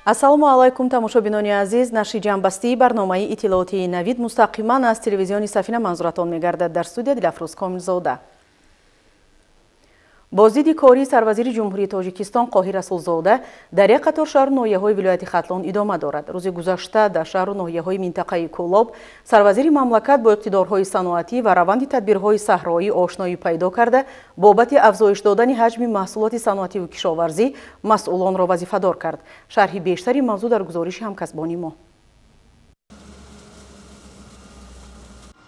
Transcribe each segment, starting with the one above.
ассалому алайкум тамошобинони азиз, наши ҷамъбастии барномаи иттилооти навид мустақиман аз телевизиони Сафина манзуратон мегардад. Дар студия Дилафрӯз Комилзода. боздиди кори сарвазири ҷумҳурии Тоҷикистон Қоҳир Расулзода дар як қатор шаҳру ноҳияҳои вилояти Хатлон идома дорад. рӯзи гузашта дар шаҳру ноҳияҳои минтақаи Кӯлоб сарвазири мамлакат бо иқтидорҳои саноатӣ ва раванди тадбирҳои саҳроӣ ошноӣ пайдо карда бобати афзоиш додани ҳаҷми маҳсулоти саноативу кишоварзӣ масъулонро вазифадор кард. шарҳи бештари мавзӯъ дар гузориши ҳамкасбони мо.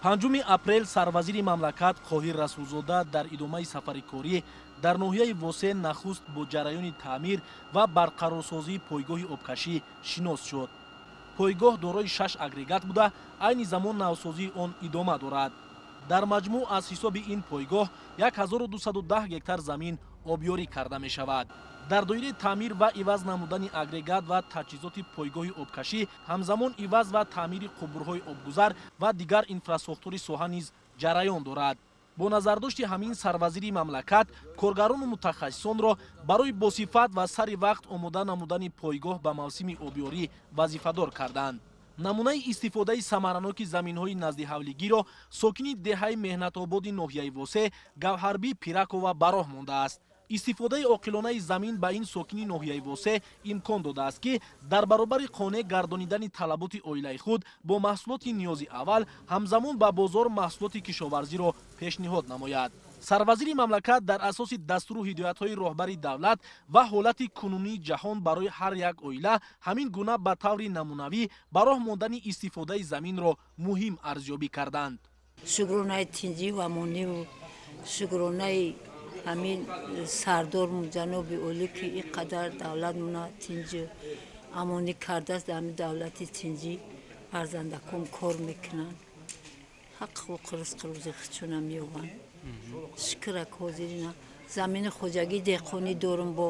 5 апрел сарвазири мамлакат Қоҳир Расулзода дар идомаи сафари корӣ дар ноҳияи Восе нахуст бо ҷараёни таъмир ва барқарорсозии пойгоҳи обкашӣ шинос шуд. Пойгоҳ дорои 6 агрегат буда, айни замон навсозии он идома дорад. дар маҷмӯъ аз ҳисоби ин пойгоҳ 1210 гектар замин обёрӣ карда мешавад. дар доираи таъмир ва иваз намудани агрегат ва таҷҳизоти пойгоҳи обкашӣ ҳамзамон иваз ва таъмири қубурҳои обгузар ва дигар инфраструктури соҳа низ ҷараён дорад. бо назардошти ҳамин сарвазири мамлакат коргарону мутахассисонро барои босифат ва сари вақт омода намудани пойгоҳ ба мавсими обёрӣ вазифадор карданд. намунаи истифодаи самараноки заминҳои назди ҳавлигиро сокини деҳаи меҳнатободи ноҳияи Восе Гавҳарбӣ Пиракова бароҳ мондааст. истифодаи оқилонаи замин ба ин сокини ноҳияи Восе имкон додааст ки дар баробари қонеъ гардонидани талаботи оилаи худ бо маҳсулоти ниёзи аввал ҳамзамон ба бозор маҳсулоти кишоварзиро пешниҳод намояд. сарвазири мамлакат дар асоси дастуру ҳидоятҳои роҳбари давлат ва ҳолати кунунии ҷаҳон барои ҳар як оила ҳамин гуна ба таври намунавӣ ба роҳ мондани истифодаи заминро муҳим арзёбӣ карданд. шукронаи тинҷӣ ва мониву шукронаи ҳамин сардор ҷаноби олӣ ки ин қадар давлатмона тинҷу амонӣ кардааст. дар ҳамин давлати тинҷӣ фарзандакон кор мекунанд, ҳаққу ризқи рӯзи худшона меёбанд. шукрак ҳозирина замини хоҷагӣ деҳқонӣ дорум. бо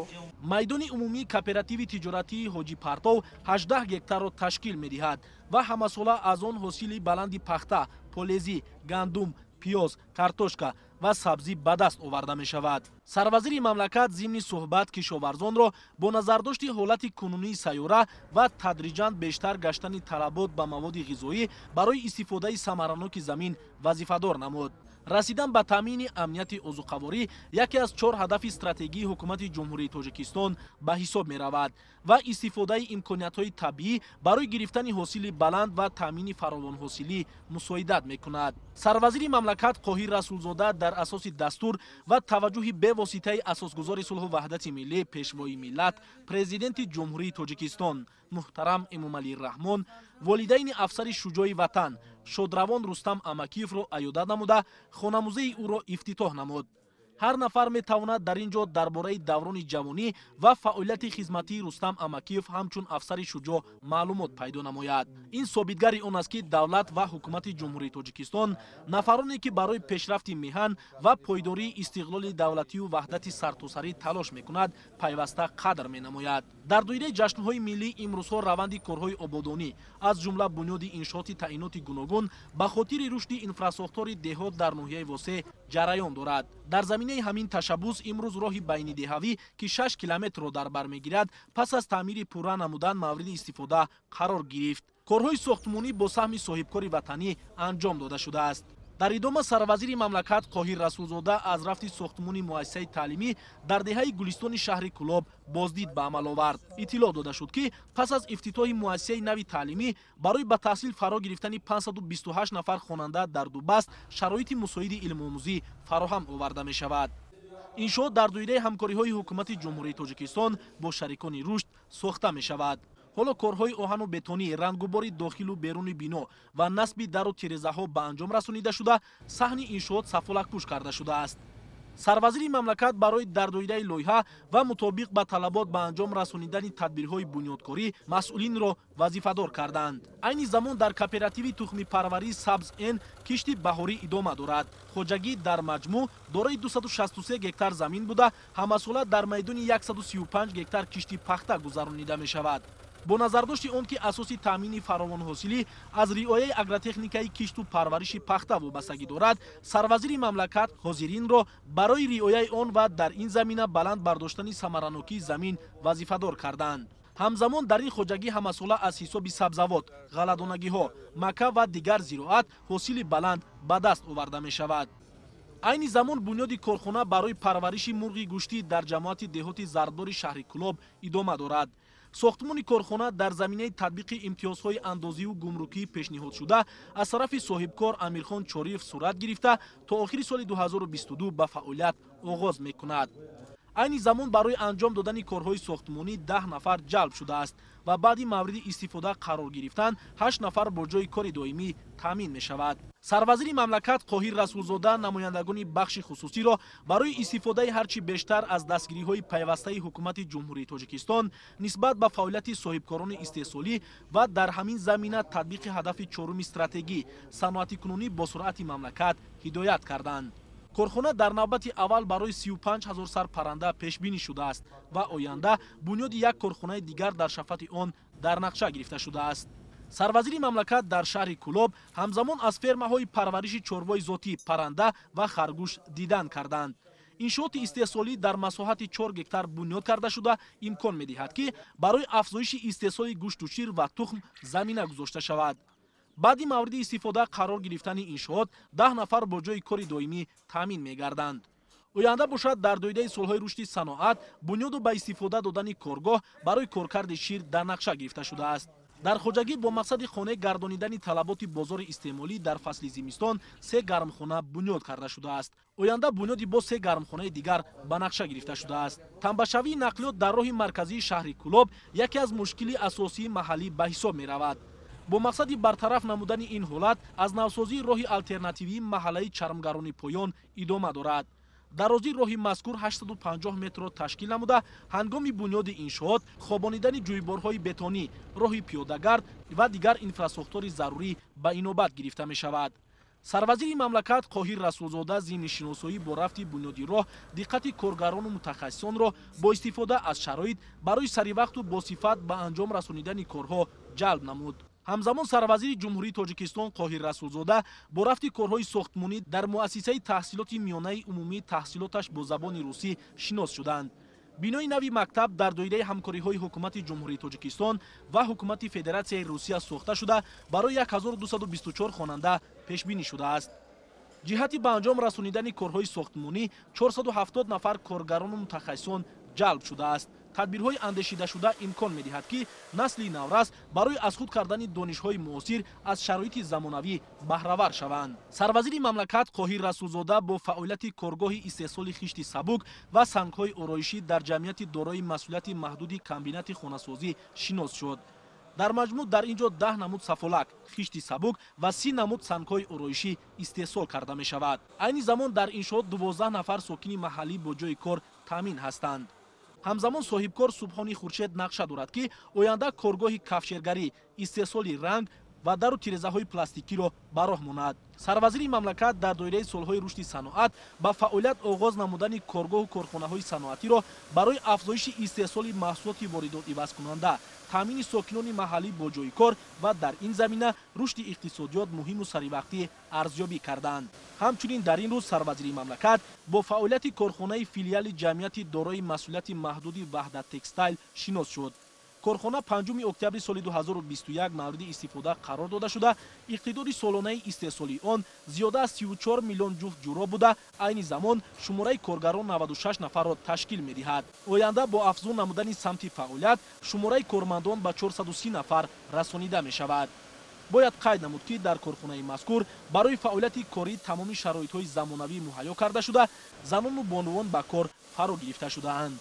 майдони умумии кооперативи тиҷоратии ҳоҷӣ Партов 18 гектарро ташкил медиҳад ва ҳамасола аз он ҳосили баланди пахта, полезӣ, гандум, пиёз, картошка ва сабзӣ ба даст оварда мешавад. сарвазири мамлакат зимни суҳбат кишоварзонро бо назардошти ҳолати кунунии сайёра ва тадриҷан бештар гаштани талабот ба маводи ғизоӣ барои истифодаи самараноки замин вазифадор намуд. расидан ба таъмини амнияти озуқаворӣ яке аз 4 ҳадафи стратегии ҳукумати ҷумҳурии Тоҷикистон ба ҳисоб меравад ва истифодаи имкониятҳои табиӣ барои гирифтани ҳосили баланд ва таъмини фаровонҳосилӣ мусоидат мекунад. сарвазири мамлакат Қоҳир Расулзода дар асоси дастур ва таваҷҷӯҳи бевоситаи асосгузори сулҳу ваҳдати миллӣ пешвои миллат президенти ҷумҳурии Тоҷикистон муҳтарам Эмомалӣ Раҳмон волидайни афсари шуҷои ватан Шодравон Рустам Амакиевро аёдат намуда хонамузеи ӯро ифтитоҳ намуд. ҳар нафар метавонад дар ин ҷо дар бораи даврони ҷавонӣ ва фаъолияти хизматии Рустам Амакиев ҳамчун афсари шуҷоъ маълумот пайдо намояд. ин собитгари он аст ки давлат ва ҳукумати ҷумҳурии Тоҷикистон нафароне ки барои пешрафти меҳан ва пойдории истиқлоли давлатию ваҳдати сартосарӣ талош мекунад пайваста қадр менамояд. дар доираи ҷашнҳои миллӣ имрӯзҳо раванди корҳои ободонӣ аз ҷумла бунёди иншооти таъиноти гуногун ба хотири рушди инфраструктури деҳот дар ноҳияи Восе ҷараён дорад. дар заминаи ҳамин tashabbus имрӯз роҳи байнидеҳавӣ ки 6 километрро дар бар мегирад пас аз таъмири пурра намудан мавриди истифода қарор гирифт. корҳои сохтмонӣ бо саҳми соҳибкори ватанӣ анҷом дода шудааст. дар идома сарвазири мамлакат Қоҳир Расулзода аз рафти сохтмони муассисаи таълимӣ дар деҳаи гулистони шаҳри Кӯлоб боздид ба амал овард. иттилоъ дода шуд ки пас аз ифтитоҳи муассисаи нави таълимӣ барои ба таҳсил фаро гирифтани 528 нафар хонанда дар дубаст шароити мусоиди илмомӯзӣ фароҳам оварда мешавад. иншоот дар доираи ҳамкориҳои ҳукумати ҷумҳурии Тоҷикистон бо шарикони рушд сохта мешавад. ҳоло корҳои оҳану бетонӣ, рангубори дохилу беруни бино ва насби дару тирезаҳо ба анҷом расонида шуда, саҳни иншоот сафолакпӯш карда шудааст. сарвазири мамлакат барои дар доираи лоиҳа ва мутобиқ ба талабот ба анҷом расонидани тадбирҳои бунёдкорӣ масъулинро вазифадор карданд. айни замон дар кооперативи тухмипарварии Сабз-Н кишти баҳорӣ идома дорад. хоҷагӣ дар маҷмӯъ дорои 263 гектар замин буда, ҳамасола дар майдони 135 гектар кишти пахта гузаронида мешавад. бо назардошти он ки асоси таъмини фаровонҳосилӣ аз риояи агротехникаи кишту парвариши пахта вобастагӣ дорад, сарвазири мамлакат ҳозиринро барои риояи он ва дар ин замина баланд бардоштани самаранокии замин вазифадор карданд. ҳамзамон дар ин хоҷагӣ ҳамасола аз ҳисоби сабзавот, ғалладонагиҳо, макка ва дигар зироат ҳосили баланд ба даст оварда мешавад. айни замон бунёди корхона барои парвариши мурғи гӯштӣ дар ҷамоати деҳоти зарддори шаҳри Кӯлоб идома дорад. сохтмони корхона дар заминаи татбиқи имтиёзҳои андозиву гумрукӣ пешниҳодшуда аз тарафи соҳибкор Амирхон Чориев сурат гирифта то охири соли 2022 ба фаъолият оғоз мекунад. айни замон барои анҷом додани корҳои сохтмонӣ 10 нафар ҷалб шудааст ва баъди мавриди истифода қарор гирифтан 8 нафар бо ҷои кори доимӣ таъмин мешавад. сарвазири мамлакат Қоҳир Расулзода намояндагони бахши хусусиро барои истифодаи ҳарчи бештар аз дастгириҳои пайвастаи ҳукумати ҷумҳурии Тоҷикистон нисбат ба фаъолияти соҳибкорони истеҳсолӣ ва дар ҳамин замина татбиқи ҳадафи чоруми стратегӣ саноатикунунӣ бо суръати мамлакат ҳидоят карданд. корхона дар навбати аввал барои 35 000 сар парранда пешбинӣ шудааст ва оянда бунёди як корхонаи дигар дар шафати он дар нақша гирифта шудааст. сарвазири мамлакат дар шаҳри Кӯлоб ҳамзамон аз фермаҳои парвариши чорвои зотӣ парранда ва харгӯш дидан карданд. иншооти истеҳсолӣ дар масоҳати 4 гектар бунёд карда шуда имкон медиҳад ки барои афзоиши истеҳсоли гӯшту шир ва тухм замина гузошта шавад. баъди мавриди истифода қарор гирифтани иншоот 10 нафар бо ҷои кори доимӣ таъмин мегарданд. оянда бошад дар доидаи солҳои рушди саноат бунёду ба истифода додани коргоҳ барои коркарди шир дар нақша гирифта шудааст. дар хоҷагӣ бо мақсади хона гардонидани талаботи бозори истеъмолӣ дар фасли зимистон 3 гармхона бунёд карда шудааст. оянда бунёди бо 3 гармхонаи дигар ба нақша гирифта шудааст. тамбашавии нақлиёт дар роҳи марказии шаҳри Кӯлоб яке аз мушкили асосии маҳаллӣ ба ҳисоб меравад. бо мақсади бартараф намудани ин ҳолат аз навсозии роҳи алтернативии маҳаллаи чармгарони поён идома дорад. дарозии роҳи мазкур 850 метрро ташкил намуда ҳангоми бунёди иншоот хобонидани ҷӯйборҳои бетонӣ, роҳи пиёдагард ва дигар инфраструктури зарурӣ ба инобат гирифта мешавад. сарвазири мамлакат Қоҳир Расулзода зимни шиносоӣ бо рафти бунёди роҳ диққати коргарону мутахассисонро бо истифода аз шароит барои саривақту босифат ба анҷом расонидани корҳо ҷалб намуд. ҳамзамон сарвазири ҷумҳурии Тоҷикистон Қоҳир Расулзода бо рафти корҳои сохтмонӣ дар муассисаи таҳсилоти миёнаи умумии таҳсилоташ бо забони русӣ шинос шуданд. бинои нави мактаб дар доираи ҳамкориҳои ҳукумати ҷумҳурии Тоҷикистон ва ҳукумати Федератсияи Русия сохта шуда барои 1224 хонанда пешбинӣ шудааст. ҷиҳати ба анҷом расонидани корҳои сохтмонӣ 470 нафар коргарону мутахассисон ҷалб шудааст. тадбирҳои андешидашуда имкон медиҳад ки насли наврас барои аз худ кардани донишҳои муосир аз шароити замонавӣ баҳравар шаванд. сарвазири мамлакат Қоҳир Расулзода бо фаъолияти коргоҳи истеҳсоли хишти сабук ва сангҳои ороишӣ дар ҷамъияти дорои масъулияти маҳдуди комбинати хонасозӣ шинос шуд. дар маҷмӯъ дар ин ҷо 10 намуд сафолак, хишти сабук ва 30 намуд сангҳои ороишӣ истеҳсол карда мешавад. айни замон дар иншоот 12 нафар сокини маҳаллӣ бо ҷои кор таъмин ҳастанд. ҳамзамон соҳибкор Субҳони Хуршед нақша дорад ки оянда коргоҳи кафшергарӣ, истеҳсоли ранг ва дару тирезаҳои пластикиро ба роҳ монад. сарвазири мамлакат дар доираи солҳои рушди саноат ба фаъолият оғоз намудани коргоҳу корхонаҳои саноатиро барои афзоиши истеҳсоли маҳсулоти воридотивазкунанда, таъмини сокинони маҳаллӣ бо ҷои кор ва дар ин замина рушди иқтисодиёт муҳиму саривақтӣ арзёбӣ карданд. ҳамчунин дар ин рӯз сарвазири мамлакат бо фаъолияти корхонаи филиали ҷамъияти дорои масъулияти маҳдуди Ваҳдат Текстайл шинос шуд. корхона 5 октябри соли 2021 мавриди истифода қарор дода шуда иқтидори солонаи истеҳсоли он зиёда аз 34 миллион ҷуфт ҷуроб буда айни замон шумораи коргарон 96 нафарро ташкил медиҳад. оянда бо афзун намудани самти фаъолият шумораи кормандон ба 430 нафар расонида мешавад. бояд қайд намуд ки дар корхонаи мазкур барои фаъолияти корӣ тамоми шароитҳои замонавӣ муҳайё карда шуда занону бонувон ба кор фаро гирифта шудаанд.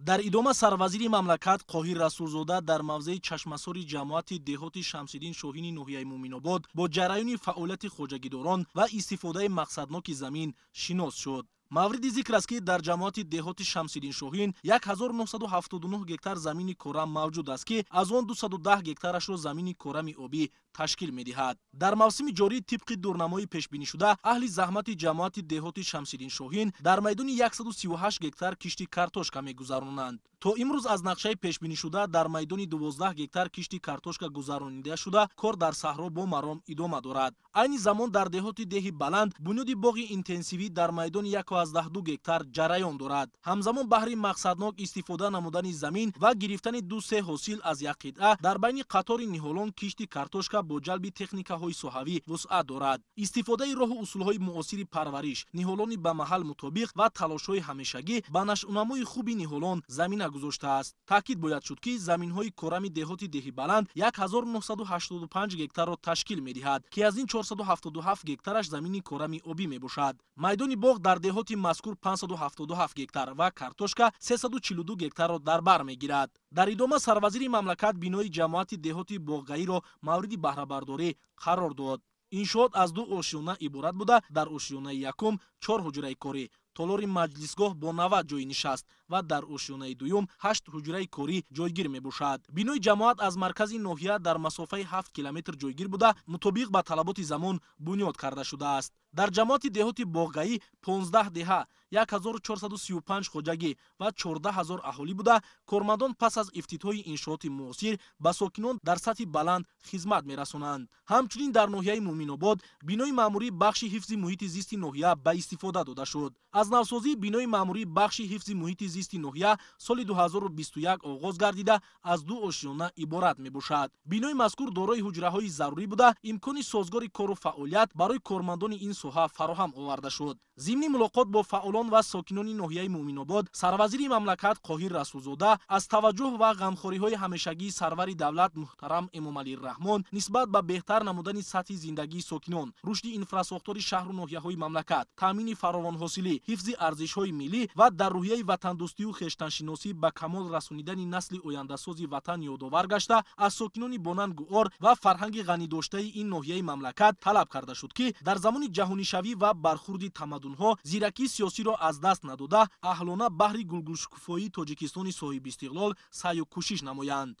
дар идома сарвазири мамлакат Қоҳир Расулзода дар мавзеи чашмасори ҷамоати деҳоти Шамсиддин Шоҳини ноҳияи Муъминобод бо ҷараёни фаъолияти хоҷагидорон ва истифодаи мақсадноки замин шинос шуд. мавриди зикр аст ки дар ҷамоати деҳоти Шамсиддин Шоҳин 1979 гектар замини корам мавҷуд аст ки аз он 210 гектарашро замини корами обӣ ташкил медиҳад. дар мавсими ҷорӣ тибқи дурнамои пешбинишуда аҳли заҳмати ҷамоати деҳоти Шамсиддин Шоҳин дар майдони 138 гектар кишти картошка мегузаронанд. то имрӯз аз нақшаи пешбинишуда дар майдони 12 гектар кишти картошка гузаронида шуда кор дар саҳро бо маром идома дорад. айни замон дар деҳоти деҳи баланд бунёди боғи интенсивӣ дар майдони 1.2 гектар ҷараён дорад. ҳамзамон баҳри мақсаднок истифода намудани замин ва гирифтани 2-3 ҳосил аз як қитъа дар байни қатори ниҳолон кишти картошка бо ҷалби техникаҳои соҳавӣ вусъат дорад. истифодаи роҳу усулҳои муосири парвариш, ниҳолони ба маҳал мутобиқ ва талошҳои ҳамешагӣ ба нашъунамои хуби ниҳолон замина гузоштааст. таъкид бояд шуд ки заминҳои корами деҳоти деҳи баланд 1985 гектарро ташкил медиҳад ки аз ин 477 гектараш замини корами обӣ мебошад. майдони боғ дар деҳоти мазкур 577 гектар ва картошка 342 гектарро дар бар мегирад. дар идома сарвазири мамлакат бинои ҷамоати деҳоти боғгаиро мавриди баҳрабардорӣ қарор дод. иншоот аз 2 ошиёна иборат буда дар ошиёнаи якум 4 ҳуҷраи корӣ, толори маҷлисгоҳ бо 90 ҷойи нишаст ва дар ошиёнаи дуюм 8 ҳуҷраи корӣ ҷойгир мебошад. бинои ҷамоат аз маркази ноҳия дар масофаи 7 километр ҷойгир буда мутобиқ ба талаботи замон бунёд карда шудааст. дар ҷамоати деҳоти боғгаӣ 15 деҳа, 1435 хоҷагӣ ва 14000 аҳолӣ буда кормандон пас аз ифтитоҳи иншооти муосир ба сокинон дар сатҳи баланд хизмат мерасонанд. ҳамчунин дар ноҳияи муъминобод бинои маъмурии бахши ҳифзи муҳити зисти ноҳия ба истифода дода шуд. аз навсозии бинои маъмурии бахши ҳифзи муҳити зисти ноҳия соли 2021 оғоз гардида аз 2 ошиёна иборат мебошад. бинои мазкур дорои ҳуҷраҳои зарурӣ буда имкони созгори кору фаъолият барои кормандони ин соҳа фароҳам оварда шуд. зимни мулоқот бо фаъолон ва сокинони ноҳияи муъминобод сарвазири мамлакат Қоҳир Расулзода аз таваҷҷӯҳ ва ғамхориҳои ҳамешагии сарвари давлат муҳтарам Эмомалӣ Раҳмон нисбат ба беҳтар намудани сатҳи зиндагии сокинон, рушди инфраструктури шаҳру ноҳияҳои мамлакат, таъмини фаровонҳосилӣ, ҳифзи арзишҳои миллӣ ва дар рӯҳияи ватандӯстию хештаншиносӣ ба камол расонидани насли ояндасози ватан ёдовар гашта аз сокинони бонангу ор ва фарҳанги ғанидоштаи ин ноҳияи мамлакат талаб карда шуд ки дар замони ҷаҳонишавӣ ва бархурди тамаддунҳо зиракии сиёсиро аз даст надода аҳлона баҳри гулгушукуфоии Тоҷикистони соҳибистиқлол саъю кӯшиш намоянд.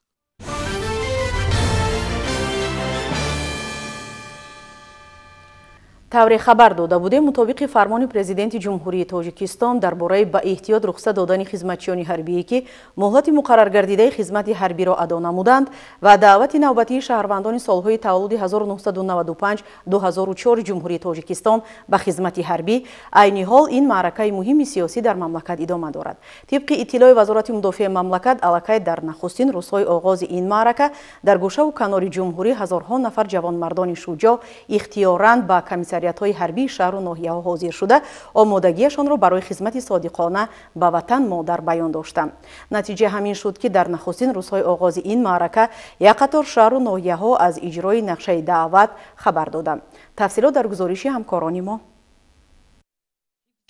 тавре хабар дода будем мутобиқи фармони президенти ҷумҳурии Тоҷикистон дар бораи ба эҳтиёт рухсат додани хизматчиёни ҳарбие ки муҳлати муқаррар гардидаи хизмати ҳарбиро адо намуданд ва даъвати навбатии шаҳрвандони солҳои таваллуди 1995-2004 ҷумҳурии Тоҷикистон ба хизмати ҳарбӣ, айни ҳол ин маъракаи муҳими сиёсӣ дар мамлакат идома дорад. тибқи иттилои вазорати мудофиаи мамлакат, аллакай дар нахустин рӯзҳои оғози ин маърака дар гӯшаву канори ҷумҳурӣ ҳазорҳо нафар ҷавонмардони шуҷоъ ихтиёран ба комиссариятҳои ҳарбии шаҳру ноҳияҳо ҳозир шуда омодагиашонро барои хизмати содиқона ба ватан модар баён доштанд. натиҷаи ҳамин шуд ки дар нахустин рӯзҳои оғози ин маърака як қатор шаҳру ноҳияҳо аз иҷрои нақшаи даъват хабар доданд. тафсилот дар гузориши ҳамкорони мо.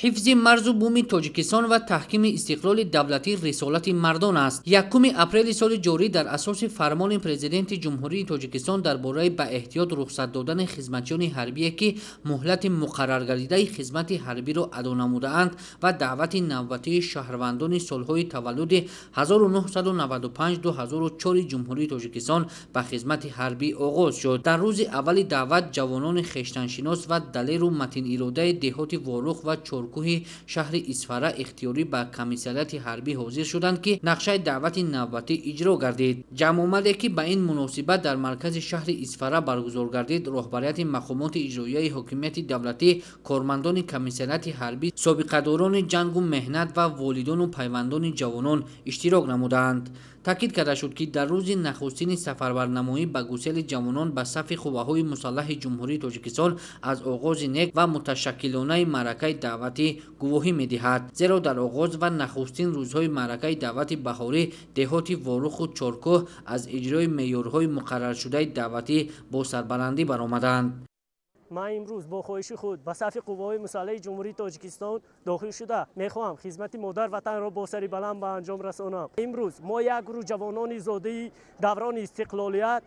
ҳифзи марзу бӯми Тоҷикистон ва таҳкими истиқлоли давлатӣ рисолати мардон аст. 1 апрели соли ҷорӣ дар асоси фармони президенти ҷумҳурии Тоҷикистон дар бораи ба эҳтиёт рухсат додани хизматчиёни ҳарбие ки муҳлати муқарраргардидаи хизмати ҳарбиро адо намудаанд ва даъвати навбатии шаҳрвандони солҳои таваллуди 1995-2004 ҷумҳурии Тоҷикистон ба хизмати ҳарбӣ оғоз шуд. дар рӯзи аввали даъват ҷавонони хештаншинос ва далеру матиниродаи деҳоти Ворух ва кӯҳи шаҳри Исфара ихтиёрӣ ба комиссарияти ҳарбӣ ҳозир шуданд ки нақшаи даъвати навбатӣ иҷро гардид. ҷамъомаде ки ба ин муносибат дар маркази шаҳри Исфара баргузор гардид, роҳбарияти мақомоти иҷроияи ҳокимияти давлатӣ, кормандони комиссарияти ҳарбӣ, собиқадорони ҷангу меҳнат ва волидону пайвандони ҷавонон иштирок намуданд. таъкид карда шуд ки дар рӯзи нахустини сафарбарнамоӣ ба гусели ҷавонон ба сафи қувваҳои мусаллаҳи ҷумҳурии Тоҷикистон аз оғози нек ва муташаккилонаи маъракаи даъватӣ гувоҳӣ медиҳад. зеро дар оғоз ва нахустин рӯзҳои маъракаи даъвати баҳорӣ деҳоти Воруху Чоркӯҳ аз иҷрои меъёрҳои муқарраршудаи даъватӣ бо сарбаландӣ баромаданд. من امروز با خواهش خود به صف قوای مسلح جمهوری تاجیکستان داخل شده میخواهم خدمت مادر وطن را با سری بلند به انجام رسانم. امروز ما یک گروه جوانان زاده دوران استقلالیت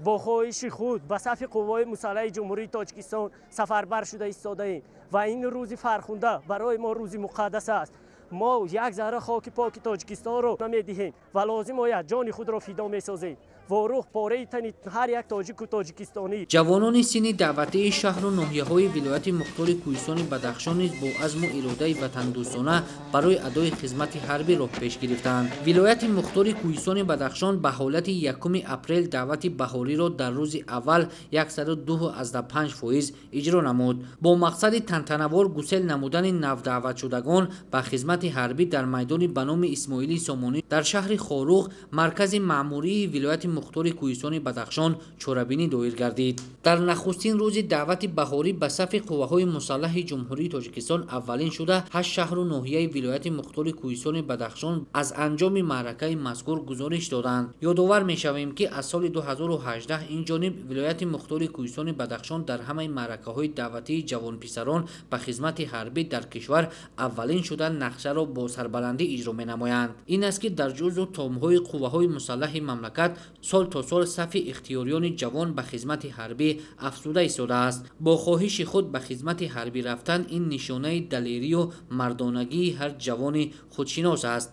با خواهش خود به صف قوای مسلح جمهوری تاجیکستان سفربر شده ایستاده ایم و این روز فرخنده برای ما روزی مقدس است. ما یک ذره خاک پاک تاجیکستان را نمیدهیم و لازم آید جان خود را فدا میسازیم ворӯх пораи тани ҳар як тоҷику тоҷикистонӣ. ҷавонони синни даъватии шаҳру ноҳияҳои вилояти мухтори кӯҳистони Бадахшон низ бо азму иродаи ватандӯстона барои адои хизмати ҳарбӣ роҳ пеш гирифтанд. Вилояти мухтори кӯҳистони Бадахшон ба ҳолати 1 апрел даъвати баҳориро дар рӯзи аввал 102.5% иҷро намуд. Бо мақсади тантанавор гусел намудани навдаъватшудагон ба хизмати ҳарбӣ дар майдони ба номи Исмоили Сомонӣ дар шаҳри Хоруғ маркази маъмурии вилояти мухтори кӯҳистони Бадахшон чорабинӣ доир гардид. Дар нахустин рӯзи даъвати баҳорӣ ба сафи қувваҳои мусаллаҳи ҷумҳурии Тоҷикистон аввалин шуда 8 шаҳру ноҳияи вилояти мухтори кӯҳистони Бадахшон аз анҷоми маъракаи мазкур гузориш доданд. Ёдовар мешавем ки аз соли 2018 инҷониб вилояти мухтори кӯҳистони Бадахшон дар ҳамаи маъракаҳои даъватии ҷавонписарон ба хизмати ҳарбӣ дар кишвар аввалин шуда нақшаро бо сарбаландӣ иҷро менамоянд. ин аст ки дар ҷузъу томҳои қувваҳои мусаллаҳи мамлакат сол то сол сафи ихтиёриёни ҷавон ба хизмати ҳарбӣ афзуда истодааст. бо хоҳиши худ ба хизмати ҳарбӣ рафтан ин нишонаи далерию мардонагии ҳар ҷавони худшинос аст.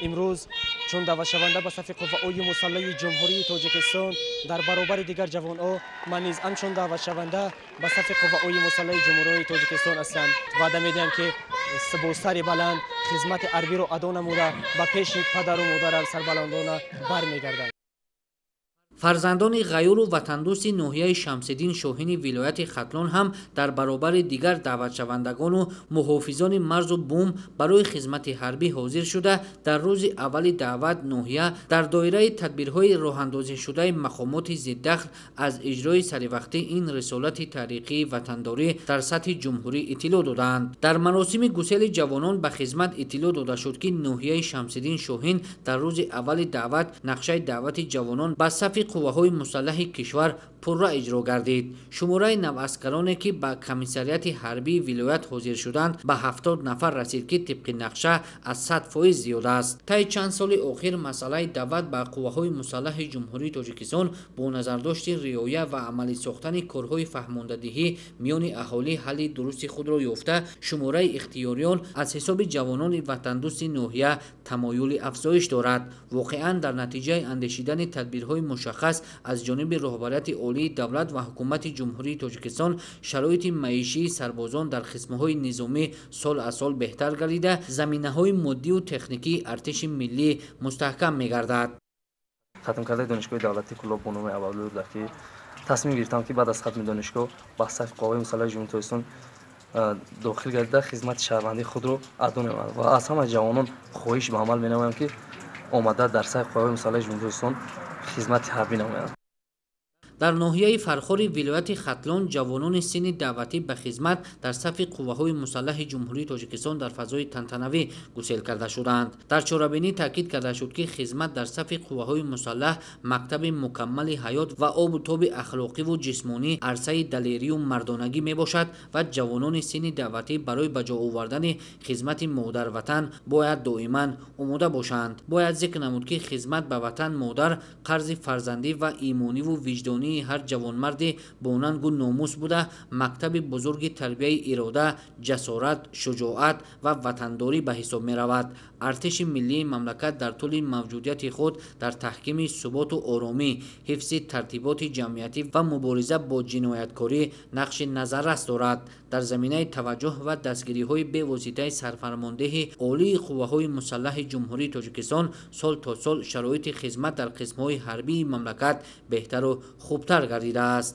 имрӯз чун даватшаванда ба сафи қувваҳои мусаллаҳи ҷумҳурии Тоҷикистон дар баробари дигар ҷавонҳо ман низ ҳамчун даватшаванда ба сафи қувваҳои мусаллаҳи ҷумҳурии Тоҷикистон ҳастам. ваъда медиҳам ки бо сари баланд хизмати ҳарбиро адо намуда ба пеши падару модарам сарбаландона бармегардам. фарзандони ғайюру ватандӯсти ноҳияи Шамсиддин Шоҳини вилояти Хатлон ҳам дар баробари дигар даъватшавандагону муҳофизони марзу бум барои хизмати ҳарбӣ ҳозир шуда дар рӯзи аввали даъват ноҳия дар доираи тадбирҳои роҳандозишудаи мақомоти зиддахл аз иҷрои саривақтӣ ин рисолати тариқии ватандорӣ дар сатҳи ҷумҳурӣ иттилоъ доданд. дар маросими гусели ҷавонон ба хизмат иттилоъ дода шуд ки ноҳияи Шамсиддин Шоҳин дар рӯзи аввали даъват нақшаи даъвати ҷавонон ба сафи қувваҳои мусаллаҳи кишвар пурра иҷро гардид. шумораи наваскароне ки ба комиссарияти ҳарбии вилоят ҳозир шуданд ба 70 нафар расид ки тибқи нақша аз 100% зиёд аст. таи чанд соли охир масъалаи даъват ба қувваҳои мусаллаҳи ҷумҳурии Тоҷикистон бо назардошти риоя ва амалӣ сохтани корҳои фаҳмондадиҳӣ миёни аҳолӣ ҳалли дурусти худро ёфта, шумораи ихтиёриён аз ҳисоби ҷавонони ватандӯсти ноҳия тамоюли афзоиш дорад. воқеан дар натиҷаи андешидани тадбирҳои мушаххас аз ҷониби роҳбарияти олии давлат ва ҳукумати ҷумҳурии Тоҷикистон шароити маишии сарбозон дар қисмҳои низомӣ сол аз сол беҳтар гардида, заминаҳои моддию техникии артиши миллӣ мустаҳкам мегардад. хатм кардаи донишгоҳи давлатии Кӯлоб бо номи аввалӣ буда ки тасмим гирифтам ки баъд аз хатми донишгоҳ ба сафи қувваҳои мусаллаҳи ҷумҳурии Тоҷикистон дохил гардида хизмати шаҳрвандии худро адо намоям ва аз ҳама ҷавонон хоҳиш ба амал менамоям ки омада дар сафи қувваҳои мусаллаҳи ҷумҳурии Тоҷикистон хизмати ҳарбӣ намоянд. дар ноҳияи Фархори вилояти Хатлон ҷавонони синни даъватӣ ба хизмат дар сафи қувваҳои мусаллаҳи ҷумҳурии Тоҷикистон дар фазои тантанавӣ гусел карда шуданд. дар чорабинӣ таъкид карда шуд ки хизмат дар сафи қувваҳои мусаллаҳ мактаби мукаммали ҳаёт ва обу тоби ахлоқиву ҷисмонӣ арсаи далерию мардонагӣ мебошад ва ҷавонони синни даъватӣ барои ба ҷо овардани хизмати модар ватан бояд доиман омода бошанд. бояд зикр намуд ки хизмат ба ватан модар қарзи фарзандӣ ва имониву виҷдонии ҳар ҷавонмарди бонангу номус буда, мактаби бузурги тарбияи ирода, ҷасорат, шуҷоат ва ватандорӣ ба ҳисоб меравад. артиши миллии мамлакат дар тӯли мавҷудияти худ дар таҳкими суботу оромӣ, ҳифзи тартиботи ҷамъиятӣ ва мубориза бо ҷинояткорӣ нақши назаррас дорад. дар заминаи таваҷҷӯҳ ва дастгириҳои бевоситаи сарфармондеҳи олии қувваҳои мусаллаҳи ҷумҳурии Тоҷикистон сол то сол шароити хизмат дар қисмҳои ҳарбии мамлакат беҳтару хубтар гардидааст.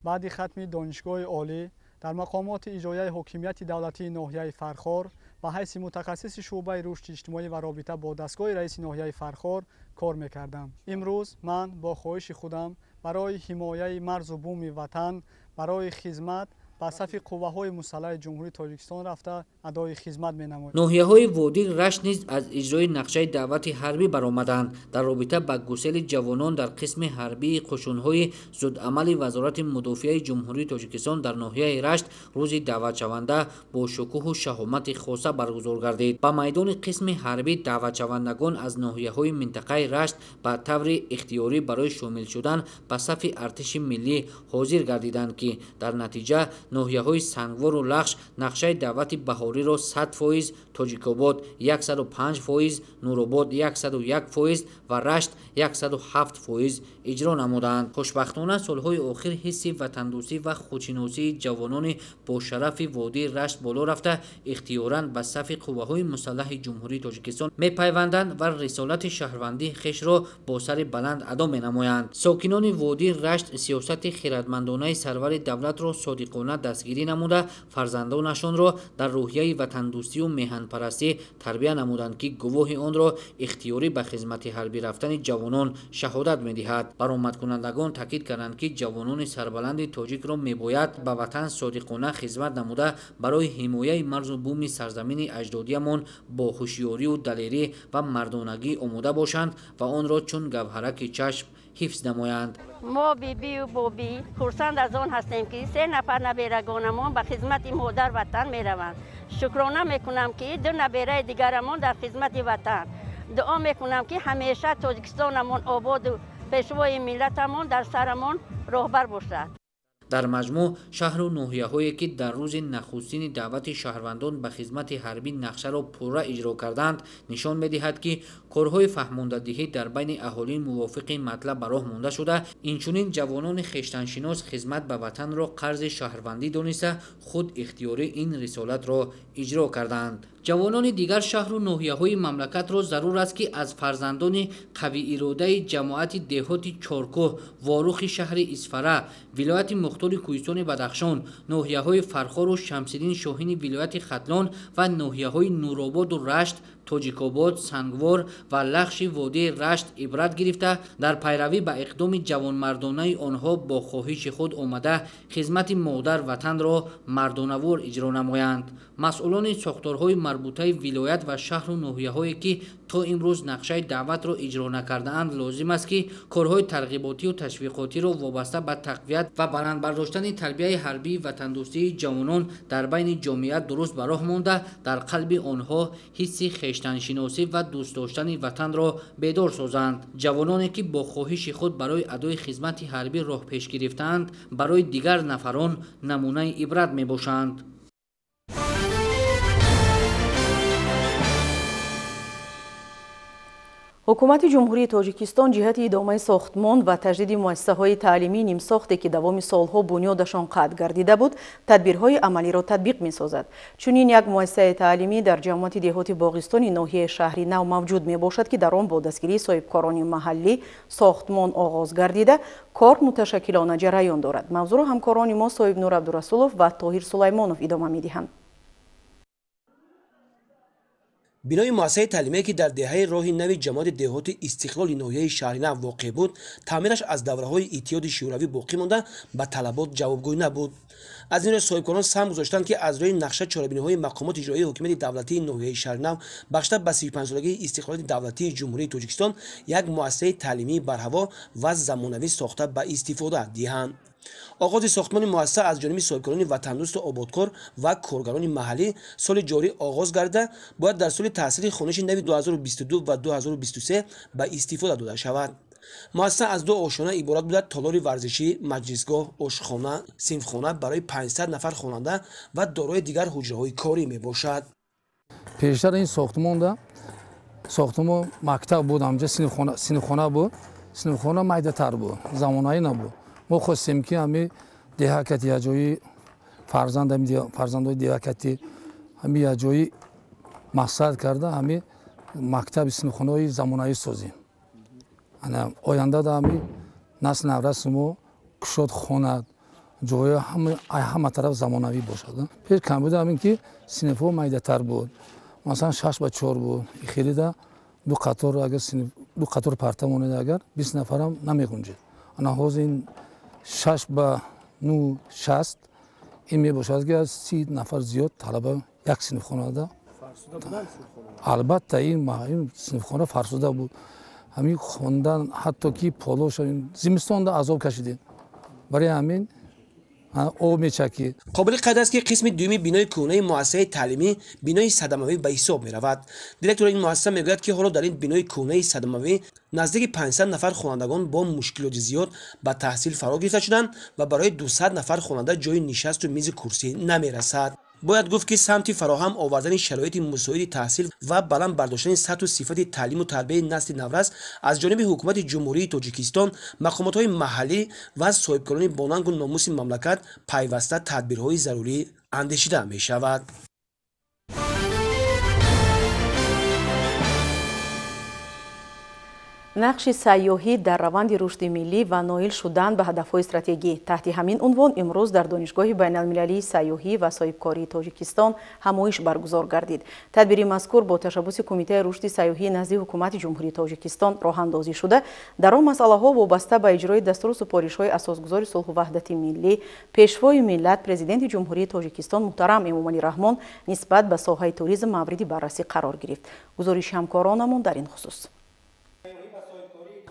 баъди хатми донишгоҳи олӣ дар мақомоти иҷроияи ҳокимияти давлатии ноҳияи Фархор ба ҳайси мутахассиси шуъбаи рушди иҷтимоӣ ва робита бо дастгоҳи раиси ноҳияи Фархор кор мекардам. имрӯз ман бо хоҳиши худам барои ҳимояи марзу буми ватан барои хизмат ба сафи қувваҳои мусаллаҳи ҷумҳурии Тоҷикистон рафта адои хизмат менамоям. ноҳияҳои Водӣ Рашт низ аз иҷрои нақшаи даъвати ҳарбӣ баромаданд. дар робита ба гусели ҷавонон дар қисми ҳарбии қушунҳои зудамали вазорати мудофиаи ҷумҳурии Тоҷикистон дар ноҳияи Рашт рӯзи даъватшаванда бо шукӯҳу шаҳомати хоса баргузор гардид. ба майдони қисми ҳарбӣ даъватшавандагон аз ноҳияҳои минтақаи Рашт ба таври ихтиёрӣ барои шомил шудан ба сафи артиши миллӣ ҳозир гардиданд ки дар натиҷа ноҳияҳои Сангвору Лахш нақшаи даъвати баҳорӣ اختیاری را 100%، تاجیک‌آباد 105%، نورآباد 101% و رشت 107% اجرا نمودند. خوشبختانه سالهای آخر حس وطندوستی و خودشناسی جوانان با شرف وادی رشت بالا رفته اختیاراً به صف قوه‌های مسلح جمهوری تاجیکستان می‌پیوندند و رسالت شهروندی خویش را با سر بلند ادا می‌نمایند. ساکنان وادی رشت سیاست خردمندانه سرور دولت را صادقانه دستگیری نموده فرزندانشان را در روحیه وطندوستی و میهن‌پرستی تربیت نمودند که گواه آن را اختیاری به خدمت حربی رفتن جوانان شهادت می‌دهد. برآمدکنندگان تاکید کردند که جوانان سربلند تاجیک را می‌باید به وطن صادقانه خدمت نموده برای حمایت مرز و بوم سرزمین اجدادیمان با هوشیاری و دلیری و مردانگی آماده باشند و آن را چون گوهرک چشم حفظ نمایند. ما بیبی و بابی خرسند از آن هستیم که 3 نفر نبیرگانمان به خدمت مادر وطن میروند. شکرانه میکنم که 2 نبیره دیگرمان در خدمت وطن. دعا میکنم که همیشه تاجیکستانمان آباد و پیشوای ملتمان در سرمان راهبر باشد. در مجموع شهر و ناحیه‌هایی که در روز نخستین دعوت شهروندان به خدمت حربی نقشه را پورا اجرا کردند نشان می‌دهد که کارهای فهماندهی در بین اهالی موافق مطلب به راه مانده شده. اینچنین جوانان خویشتن‌شناس خدمت به وطن را قرض شهروندی دانسته خود اختیاری این رسالت را اجرا کردند. جوانان دیگر شهر و ناحیه‌های مملکت را ضرور است که از فرزندان قوی اراده جماعت دهات چارکوه، واروخ شهر اسفره، ولایت مختار کوهستان بدخشان، ناحیه‌های فرخار و شمس‌الدین شاهین ولایت ختلان و ناحیه‌های نورآباد و رشت، تاجیک‌آباد، سنگوار و لخش وادی رشت عبرت گرفته در پیروی به اقدام جوانمردانه آنها با خواهش خود آمده خدمت مادر وطن را مردانه‌وار اجرا نمایند. مسئولان ساختارهای مربوطه ولایت و شهر و ناحیه‌هایی که تا امروز نقشه دعوت را اجرا نکرده‌اند لازم است که کارهای ترغیباتی و تشویقاتی را وابسته به تقویت و بلند برداشتن تربیت حربی وطن‌دوستی جوانان در بین جامعه درست به راه مانده در قلب آنها حس خویشتن‌شناسی و دوست داشتن وطن را بیدار سازند. جوانانی که با خواهش خود برای ادای خدمت حربی راه پیش گرفتند برای دیگر نفران نمونه عبرت میباشند. حکومت جمهوری تاجیکستان جهت ادامه ساختمان و تجدید مؤسسه‌های تعلیمی نیمساخته که دوام سالها بنیادشان قطع گردیده بود تدبیرهای عملی را تطبیق می‌سازد. چنین یک مؤسسه تعلیمی در جماعت دهات باغستان ناحیه شهری نو موجود میباشد که در آن با دستگیری صاحبکاران محلی ساختمان آغاز گردیده کار متشکلانه جریان دارد. موضوع را همکاران ما صاحب نور عبدالرسولов و طاهر سلیمانов ادامه می‌دهند. بنای مؤسسه تعلیمی که در دهه راه نو جماعت دهات استقلال ناحیه شهری نو واقع بود، تعمیرش از دوره‌های اتحاد شوروی باقی مانده به طلبات جوابگوی نبود. از این رو صاحبکاران سهم گذاشتند که از روی نقشه چاره‌بینی‌های مقامات اجرایی حکومت دولتی ناحیه شهری نو بخشیده به 35 سالگی استقلال دولتی جمهوری تاجیکستان یک مؤسسه تعلیمی برهوا و زمانوی ساخته به استفاده دهند. آغاز ساختمان مؤسسه از جانب صاحبکاران وطندوست و آبادکار و کارگران محلی سال جاری آغاز گردیده باید در سال تحصیلی خونش نو 2022 و 2023 به استفاده داده شود. مؤسسه از 2 آشیانه عبارت بوده: تالار ورزشی، مجلسگاه، آشخانه، صنفخانه برای 500 نفر خواننده و دارای دیگر حجره‌های کاری میباشد. پیشتر این ساختمان مکتب بود، همجا صنفخانه بود. صنفخانه میده‌تر بود، زمانه‌ای نبود. ما خواستیم که همین دهکتی یا جایی فرزندای دهکتی همین یا جایی مقصد کرده همین مکتب صنفخانه‌های زمانه‌ای سازیم. آینده دا همین نسل نورس ما کشاد خواند جای همه طرف زمانوی باشد. پیش کم بود همین که صنف‌ها میده‌تر بود، مثلا 6 به 4 بود. خیلی دا 2 قطار اگر 2 قطار پرتم مونده اگر 20 نفر هم نمی‌گنجید. حاضر این 6 به 9 60 این میباشد که از 30 نفر زیاد طلبه یک صنفخانه ده. البته این صنفخانه فرسوده بود. همین خوندن حتی که پالوش زمستان ده عذاب کشیدیم. برای همین او میچکید. قابل قدر است که قسم دومی بینای کهنه مؤسسه تعلیمی بینای صدموی به حساب می رود. دیرکتور این مؤسسه میگوید که حالا در این بینای کهنه صدموی نزدیک 500 نفر خوانندگان با مشکلات زیاد به تحصیل فرا گرفته شدند و برای 200 نفر خواننده جای نشست و میز کرسی نمی رسد. باید گفت که سمت فراهم آوردن شرایط مساعد تحصیل و بلند برداشتن سطح و صفت تعلیم و تربیت نسل نورس از جانب حکومت جمهوری تاجیکستان، مقامات‌های محلی و صاحبکاران با ننگ و ناموس مملکت پیوسته تدبیرهای ضروری اندیشیده می‌شود. نقش سیاحی در روند رشد ملی و نائل شدن به هدف‌های استراتژی. تحت همین عنوان امروز در دانشگاه بین‌المللی سیاحی و صاحبکاری تاجیکستان همایش برگزار گردید. تدبیر مذکور با تشبث کمیته رشد سیاحی نزد حکومت جمهوری تاجیکستان راه اندازی شده. در آن مسائل‌ها وابسته به اجرای دستور و سپارش‌های اساسگذار صلح و وحدت ملی، پیشوای ملت پرزیدنت جمهوری تاجیکستان محترم امامعلی رحمان نسبت به ساحه توریسم مورد بررسی قرار گرفت. گزارش همکارانمون در این خصوص.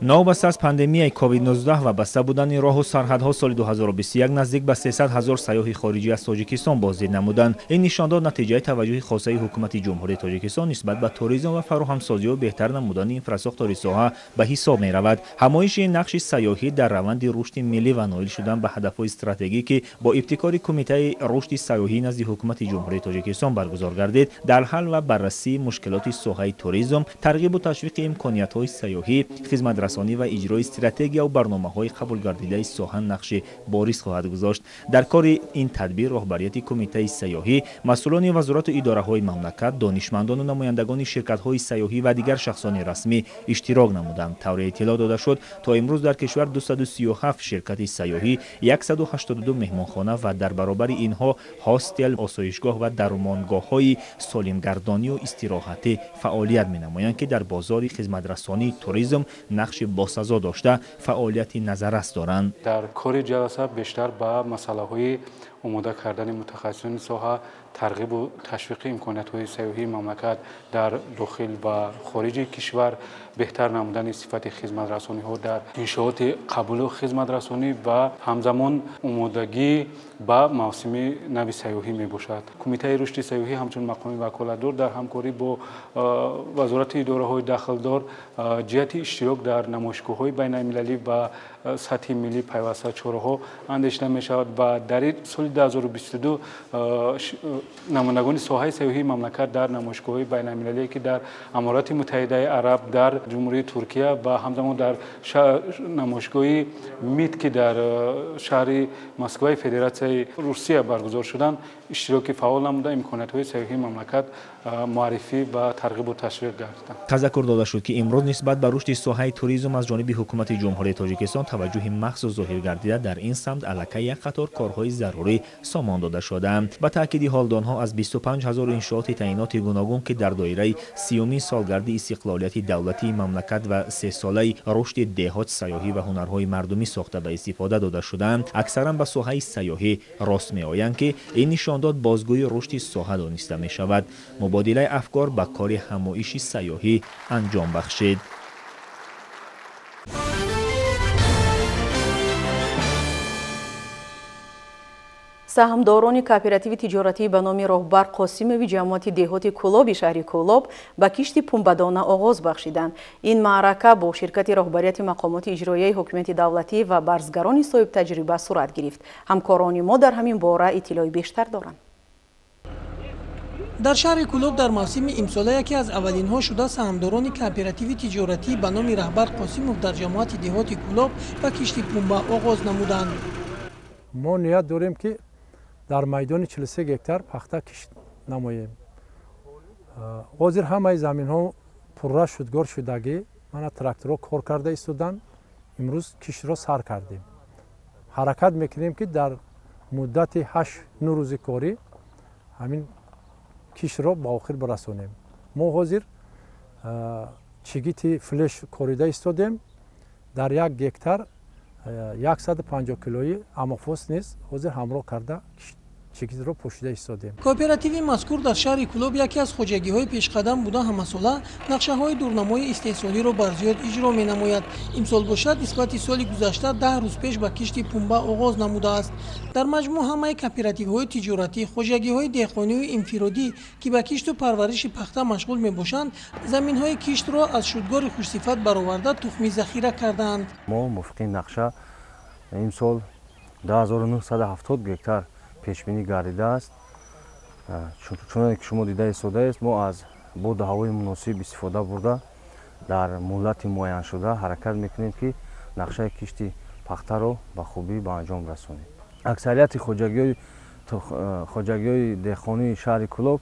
نوبسته از پاندمیای کووید 19 و بسته بودن راه و سرحدها سال 2021 نزدیک به 300,000 سیاح خارجی از تاجیکستان بازدید نمودند. این نشان داد نتیجه توجه خاصه حکومت جمهوری تاجیکستان نسبت به توریسم و فراهمسازی و بهتر نمودن اینفراستراکچور ساحه به حساب می رود. همایش نقش سیاحی در روند رشد ملی و نائل شدن به هدف‌های استراتژیکی با ابتکار کمیته رشد سیاحی نزد حکومت جمهوری تاجیکستان برگزار گردید. در حل و بررسی مشکلات ساحه توریسم، ترغیب و تشویق امکانیت‌های سیاحی، خدمت رسانی و اجرای استراتژی و برنامه‌های قبول گردیده ساحه نقش بارز خواهد گذاشت. در کار این تدبیر رهبریت کمیته سیاحی، مسئولان وزارت و اداره‌های مملکت، دانشمندان و نمایندگان شرکت‌های سیاحی و دیگر شخصان رسمی اشتراک نمودند. طور اطلاع داده شد تا امروز در کشور 237 شرکت سیاحی، 182 مهمانخانه و در برابر اینها هاستل، آسایشگاه و درمانگاه‌های سالمگردانی و استراحتی فعالیت می‌نمایند که در بازار خدمت رسانی توریسم نقش باسزا داشته فعالیت نظررس دارند. در کار جلسه بیشتر به مسائل آماده کردن متخصصین ساحه، ترغیب و تشویق امکانیت‌های سیاحی مملکت در داخل و خارج کشور، بهتر نمودن صفت خدمت رسانی‌ها در انشاءات قبول و خدمت رسانی و همزمان آمادگی به موسم نو سیاحی میباشد. کمیته رشد سیاحی همچون مقام وکالتدار در همکاری با وزارت اداره‌های داخلدار جهت اشتراک در نمایشگاه‌های بین‌المللی و سطح ملی پیوسته چهارراه اندیشیده می‌شود و در سال 2022 نمایندگان ساحه سیاحی مملکت در نمایشگاه‌های بین‌المللی که در امارات متحده عرب، در جمهوری ترکیه و همزمان در نمایشگاه میت که در شهر مسکو فدراسیون روسیه برگزار شدند اشتراک فعال نموده امکانیت‌های سیاحی مملکت معرفی و ترغیب و تشویق گردیدند. تذکر داده شد که امروز نسبت به رشد ساحه توریسم از جانب حکومت جمهوری تاجیکستان توجه مخصوص ظاهر گردیده. در این سمت الکی یک قطار کارهای ضروری سامان داده شده‌اند. با تاکید حال آنها از 25,000 انشاءات تعیینات گوناگون که در دایره 30 سالگرد استقلالیت دولتی مملکت و 3 ساله رشد دهات سیاحی و هنرهای مردمی ساخته به استفاده داده شده‌اند، اکثرا به ساحه سیاحی راست می‌آیند که این نشان داد بازگوی رشد ساحه دانسته می‌شود. مبادله افکار به کار همایش سیاحی انجام بخشید. سهامداران کооپراتیو تجارتی به نام راهبر قاسموی جماعت دهات کولاب شهر کولاب به کشت پنبه‌دانه آغاز بخشیدند. این معرکه با شرکت رهبریت مقامات اجرایی حکومت دولتی و بازرگانان صاحب تجربه صورت گرفت. همکاران ما در همین باره اطلاع بیشتر دارند. در شهر کولاب در موسم امساله یکی از اولین ها شده سهامداران کооپراتیو تجارتی به نام راهبر قاسموف در جماعت دهات کولاب به کشت پنبه آغاز نمودند. ما نیت داریم که در میدان 43 هکتار پخته کشت نماییم. حاضر همه زمین ها پرره شدگار شدگی من تراکتورها کار کرده ایستادند. امروز کشت را سر کردیم. حرکت میکنیم که در مدت 8-9 روز کاری همین کشت را به آخر برسانیم. ما حاضر چگیت فلش کاریده ایستادیم. در 1 هکتار 150 کیلویی امافوس نیست حاضر همراه کرده چگیت را پوشیده ایستادیم. کооپراتیو مذکور در شهر کولاب یکی از خواجگی‌های پیشقدم بوده همساله نقشه‌های دورنمای استحصالی را بر زیاد اجرا می‌نماید. امسال باشد نسبت سال گذشته 10 روز پیش به کشت پنبه آغاز نموده است. در مجموع همه کооپراتیوهای تجارتی خواجگی‌های دهقانی و انفرادی که به کشت و پرورش پخته مشغول می‌باشند زمین‌های کشت را از شدگار خوشصفت برآورده تخمی ذخیره کردند. ما موافق نقشه امسال 10970 هکتار پیش بینی گردیده است. чуноне ки шумо дида истодаест, мо аз бодаҳавои муносиб истифода бурда дар муддати муайяншуда ҳаракат мекунем ки нақшаи кишти пахтаро ба хубӣ ба анҷом расонем. аксарияти хоҷагиҳои деҳқонии шаҳри Кӯлоб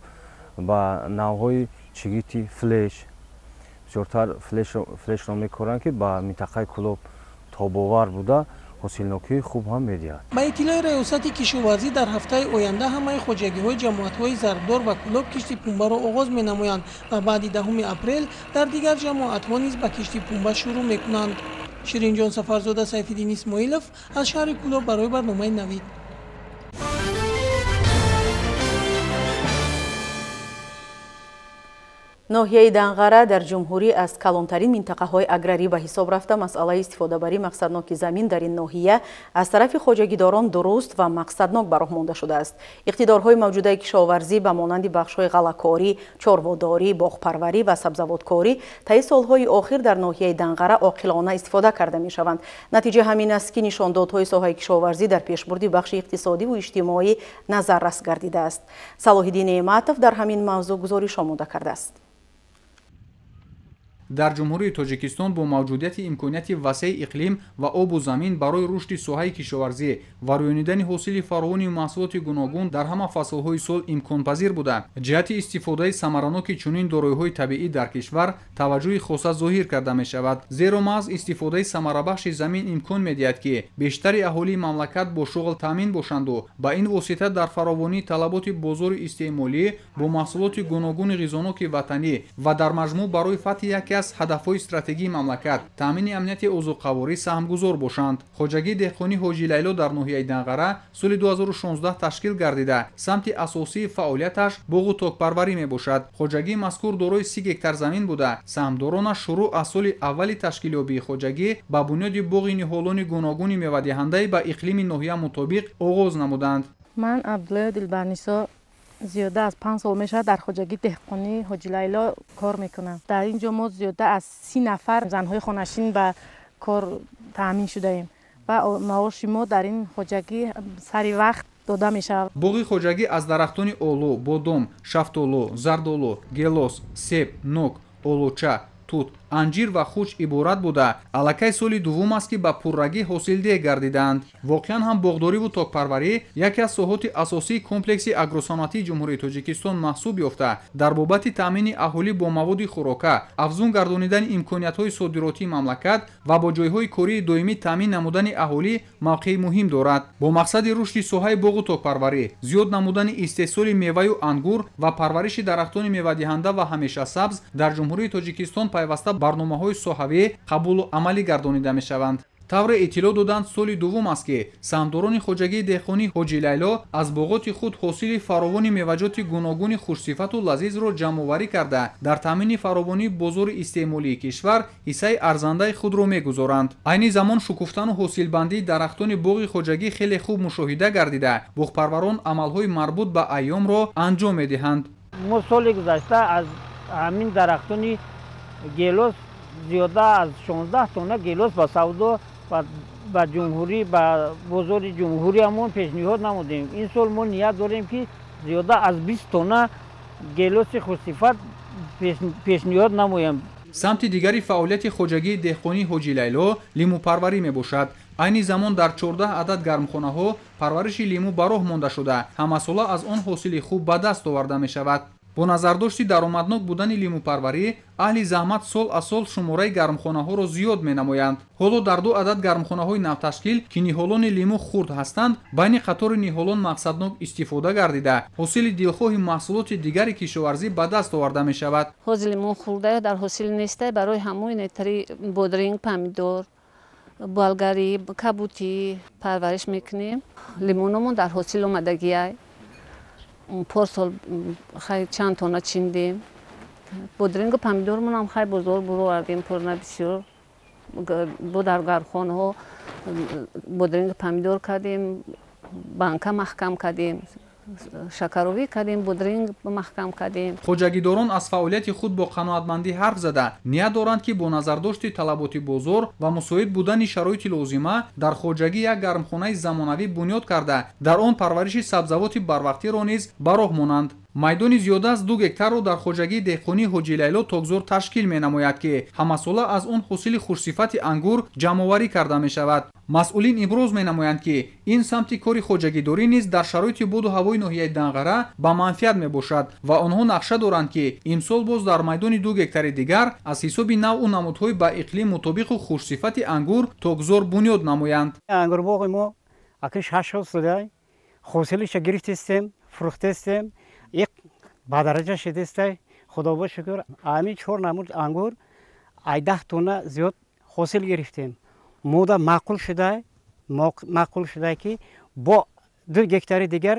ба навъҳои чигити флеш бисёртар флешро мекоранд ки ба минтақаи Кӯлоб тобовар буда ҳосилнокии хуб ҳам медиҳад. ба иттилои раёсати кишоварзӣ дар ҳафтаи оянда ҳамаи хоҷагиҳои ҷамоатҳои зарбдор ва Кӯлоб кишти пунбаро оғоз менамоянд ва баъди 10 апрел дар дигар ҷамоатҳо низ ба кишти пунба шурӯъ мекунанд. ширинҷон Сафарзода, Сайфиддин Исмоилов аз шаҳри Кӯлоб барои барномаи Навид. ноҳияи Данғара дар ҷумҳурӣ аз калонтарин минтақаҳои аграрӣ ба ҳисоб рафта масъалаи истифодабарии мақсадноки замин дар ин ноҳия аз тарафи хоҷагидорон дуруст ва мақсаднок ба роҳ монда шудааст. иқтидорҳои мавҷудаи кишоварзӣ ба монанди бахшҳои ғаллакорӣ, чорводорӣ, боғпарварӣ ва сабзавоткорӣ таи солҳои охир дар ноҳияи Данғара оқилона истифода карда мешаванд. натиҷа ҳамин аст ки нишондодҳои соҳаи кишоварзӣ дар пешбурди бахши иқтисодиву иҷтимоӣ назаррас гардидааст. Салоҳиддин Неъматов дар ҳамин мавзӯъ гузориш омода кардааст. дар ҷумҳурии Тоҷикистон бо мавҷудияти имконияти васеъи иқлим ва обу замин барои рушди соҳаи кишоварзӣ ва рӯёнидани ҳосили фаровони маҳсулоти гуногун дар ҳама фаслҳои сол имконпазир буда, ҷиҳати истифодаи самараноки чунин дороиҳои табиӣ дар кишвар таваҷҷӯҳи хоса зоҳир карда мешавад. зеро маҳз истифодаи самарабахши замин имкон медиҳад ки бештари аҳолии мамлакат бо шуғл таъмин бошанду ба ин восита дар фаровонии талаботи бозори истеъмолӣ бо маҳсулоти гуногуни ғизоноки ватанӣ ва дар маҷмӯъ барои фатҳи яке аз ҳадафҳои стратегии мамлакат таъмини амнияти озуқаворӣ саҳмгузор бошанд. хоҷагии деҳқонии Ҳоҷи Лайло дар ноҳияи Данғара соли 2016 ташкил гардида, самти асосии фаъолияташ боғу токпарварӣ мебошад. хоҷагии мазкур дорои 30 гектар замин буда, саҳмдоронаш шуруъ аз соли аввали ташкилёбии хоҷагӣ ба бунёди боғи ниҳолони гуногуни мевадиҳандаи ба иқлими ноҳия мутобиқ оғоз намуданд. ман Абдуллоя Дилбарнисо зиёда аз 5 сол мешавад дар хоҷагии деҳқонии Ҳоҷи Лайло кор мекунам. дар ин ҷо мо зиёда аз 30 нафар занҳои хонашин ба кор таъмин шудаем ва маоши мо дар ин хоҷагӣ сари вақт дода мешавад. боғи хоҷагӣ аз дарахтони олу, бодом, шафтолу, зардолу, гелос, себ, нок, олуча, тут, анҷир ва хуч иборат буда, аллакай соли дуввум аст ки ба пуррагӣ ҳосилдеҳ гардиданд. воқеан ҳам боғдориву токпарварӣ яке аз соҳоти асосии комплекси агросанъатии ҷумҳурии Тоҷикистон маҳсуб ёфта, дар бобати таъмини аҳолӣ бо маводи хӯрока, афзун гардонидани имкониятҳои содиротии мамлакат ва бо ҷойҳои кории доимӣ таъмин намудани аҳолӣ мавқеи муҳим дорад. бо мақсади рушди соҳаи боғу токпарварӣ, зиёд намудани истеҳсоли меваю ангур ва парвариши дарахтони мевадиҳанда ва ҳамешасабз дар ҷумҳурии Тоҷикистон пайваста барномаҳои соҳавӣ қабулу амалӣ гардонида мешаванд. тавре иттилоъ доданд соли дуввум аст ки саҳмдорони хоҷагии деҳқонии Ҳоҷи Лайло аз боғоти худ ҳосили фаровони меваҷоти гуногуни хушсифату лазизро ҷамъоварӣ карда дар таъмини фаровонии бозори истеъмолии кишвар ҳиссаи арзандаи худро мегузоранд. айни замон шукуфтану ҳосилбандии дарахтони боғи хоҷагӣ хеле хуб мушоҳида гардида, боғпарварон амалҳои марбут ба айёмро анҷом медиҳанд. мо соли гузашта аз ҳамин дарахтони гелос зиёда аз 16 тонна гелос ба савдо ва ба ҷумҳурӣ ба бозори ҷумҳуриамон пешниҳод намудем. ин сол мо ният дорем ки зиёда аз 20 тонна гелоси хушсифат пешниҳод намоем. самти дигари фаъолияти хоҷагии деҳқонии Ҳоҷи Лайло лимӯпарварӣ мебошад. айни замон дар 14 адад гармхонаҳо парвариши лимӯ ба роҳ монда шуда, ҳамасола аз он ҳосили хуб ба даст оварда мешавад. бо назардошти даромаднок будани лимӯпарварӣ, аҳли заҳмат сол аз сол шумораи гармхонаҳоро зиёд менамоянд. ҳоло дар 2 адад гармхонаҳои навташкил ки ниҳолони лимӯ хурд ҳастанд, байни қатори ниҳолон мақсаднок истифода гардида, ҳосили дилхоҳи маҳсулоти дигари кишоварзӣ ба даст оварда мешавад. ҳозили мо хурда дар ҳосил неста барои ҳамои нетари бодринг, помидор, болгарӣ, кабутӣ парвариш мекунем. Лимонамон дар ҳосил омадагиай порсол хай чанд тонна чиндем. бодрингу помидормонам хай бозор буровардем пурна бисёр. бо дар гархонаҳо бодринг помидор кардем, банка маҳкам кардем, шакаровӣ кардем, будринг маҳкам кардем. хоҷагидорон аз фаъолияти худ бо қаноатмандӣ ҳарф зада ният доранд ки бо назардошти талаботи бозор ва мусоид будани шароити лозима дар хоҷагӣ як гармхонаи замонавӣ бунёд карда дар он парвариши сабзавоти барвақтиро низ ба роҳ монанд. майдони зиёда аз 2 гектарро дар хоҷагии деҳқонии ҳоҷи лайло тогзор ташкил менамояд ки ҳамасола аз он ҳосили хушсифати ангур ҷамъоварӣ карда мешавад. масъулин иброз менамоянд ки ин самти кори хоҷагидорӣ низ дар шароити боду ҳавои ноҳияи Данғара ба манфиат мебошад ва онҳо нақша доранд ки имсол боз дар майдони 2 гектари дигар аз ҳисоби навъу намудҳои ба иқлим мутобиқу хушсифати ангур тогзор бунёд намоянд. ангурбоғи мо акиш 8 сол шудай ҳосилиша гирифтестем, фурӯхтестем, ик ба дараҷа шидестай, худоба шукр. ами 4 намуд ангур ай 10 тонна зиёд ҳосил гирифтем. мода маъқул шудай ки бо 2 гектари дигар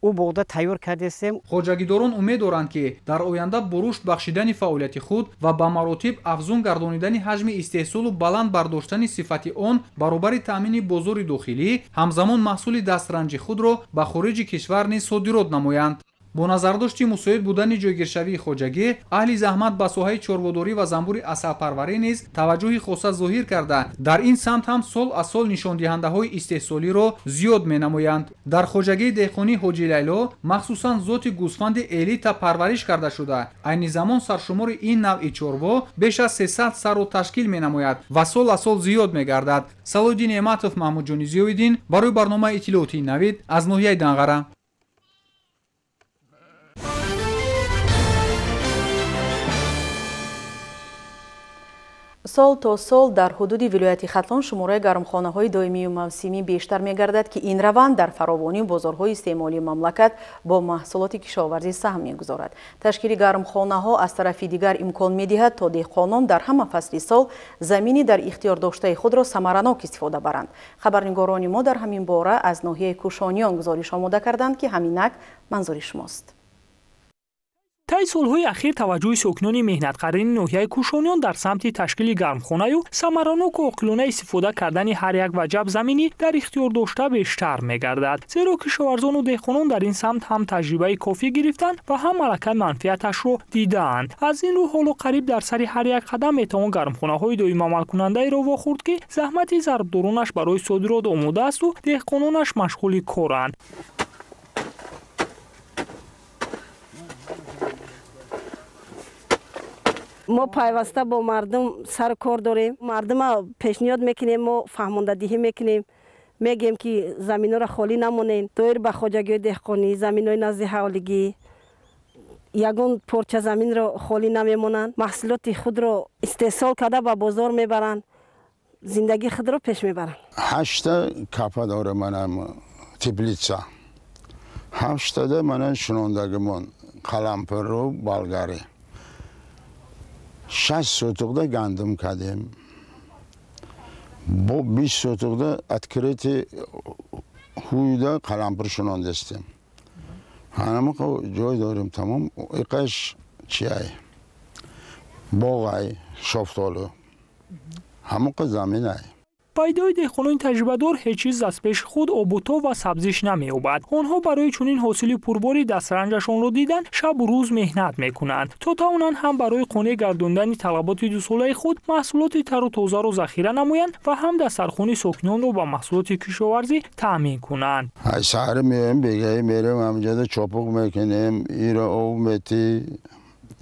ӯ боғда тайёр кардестем. хоҷагидорон умед доранд ки дар оянда бо рушд бахшидани фаъолияти худ ва ба маротиб афзун гардонидани ҳаҷми истеҳсолу баланд бардоштани сифати он баробари таъмини бозори дохилӣ, ҳамзамон маҳсули дастранҷи худро ба хориҷи кишвар низ содирот намоянд. бо назардошти мусоид будани ҷойгиршавии хоҷагӣ, аҳли заҳмат ба соҳаи чорводорӣ ва замбури асалпарварӣ низ таваҷҷӯҳи хоса зоҳир карда дар ин самт ҳам сол аз сол нишондиҳандаҳои истеҳсолиро зиёд менамоянд. дар хоҷагии деҳқонии ҳоҷи лайло махсусан зоти гӯсфанди элита парвариш карда шуда айни замон саршумори ин навъи чорво беш аз 300 сарро ташкил менамояд ва сол аз сол зиёд мегардад. Салоҳиддин Неъматов, Маҳмудҷони Зиёиддин барои барномаи иттилоотии Навид аз ноҳияи Данғара. сол то сол дар ҳудуди вилояти Хатлон шумораи гармхонаҳои доимию мавсимӣ бештар мегардад ки ин раванд дар фаровонии бозорҳои истеъмолии мамлакат бо маҳсулоти кишоварзӣ саҳм мегузорад. ташкили гармхонаҳо аз тарафи дигар имкон медиҳад то деҳқонон дар ҳама фасли сол замини дар ихтиёрдоштаи худро самаранок истифода баранд. хабарнигорони мо дар ҳамин бора аз ноҳияи Кушониён гузориш омода карданд ки ҳаминак манзури шумост. таи солҳои ахир таваҷҷӯҳи сокинони меҳнаткарини ноҳияи Кушониён дар самти ташкили гармхонаю самараноку оқилона истифода кардани ҳар як ваҷаб заминӣ дар ихтиёрдошта бештар мегардад. зеро кишоварзону деҳқонон дар ин самт ҳам таҷрибаи кофӣ гирифтанд ва ҳам малакаи манфиаташро дидаанд. аз ин рӯ ҳоло қариб дар сари ҳар як қадам метавон гармхонаҳои доимамалкунандаеро вохӯрд ки заҳмати зарбдоронаш барои содирот омода асту деҳқононаш машғули коранд. мо пайваста бо мардум сар кор дорем. мардума пешниҳод мекунем, мо фаҳмондадиҳӣ мекунем, мегем ки заминҳоро холӣ намонен. доир ба хоҷагиҳои деҳқонӣ, заминҳои назди ҳавлигӣ ягон порча заминро холӣ намемонанд. маҳсулоти худро истеҳсол карда ба бозор мебаранд, зиндагии худро пеш мебаранд. 8 капа дорем манам теплица. 8 манам шунондагимон қалампиру болгарӣ. 6 сотуқда гандум кардем. бо 20 сотуқда открити ҳуйда қалампир шунондастем. ҳанамақа ҷой дорем тамом. иқаш чиай? боғай, шофтолу. ҳамақа заминай. пайдои деҳқонони таҷрибадор ҳеҷ чиз аз пеши худ обуто ва сабзиш намеёбад. онҳо барои чунин ҳосили пурбори дастранҷашонро дидан шабу рӯз меҳнат мекунанд. то тавонанд ҳам барои қонеъ гардондани талаботи дусолаи худ маҳсулоти тару тозаро захира намоянд ва ҳам дастархони сокинонро ба маҳсулоти кишоварзӣ таъмин кунанд. саҳри меем бегаи мерем ҳамҷода чопуқ мекунем, иро об метӣ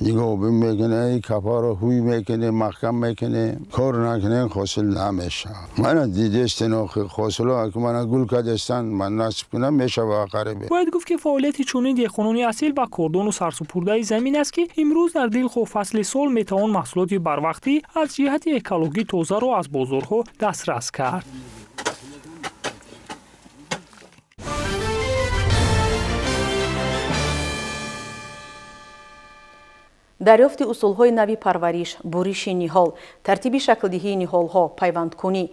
нигоҳубин мекунем, капаро ҳуй мекунем, маҳкам мекунем. кор накунем ҳосил намешавад. мана дидестен охир ҳосило ки мана гул кардестан ман насиб кунам мешавад қариб. бояд гуфт ки фаъолияти чунин деҳқонони асил ва кордону сарсупурдаи замин аст ки имрӯз дар дилхо фасли сол метавон маҳсулоти барвақтӣ аз ҷиҳати экологӣ тозаро аз бозорҳо дастрас кард. дарёфти усулҳои нави парвариш, буриши ниҳол, тартиби шаклдиҳии ниҳолҳо, пайвандкунӣ.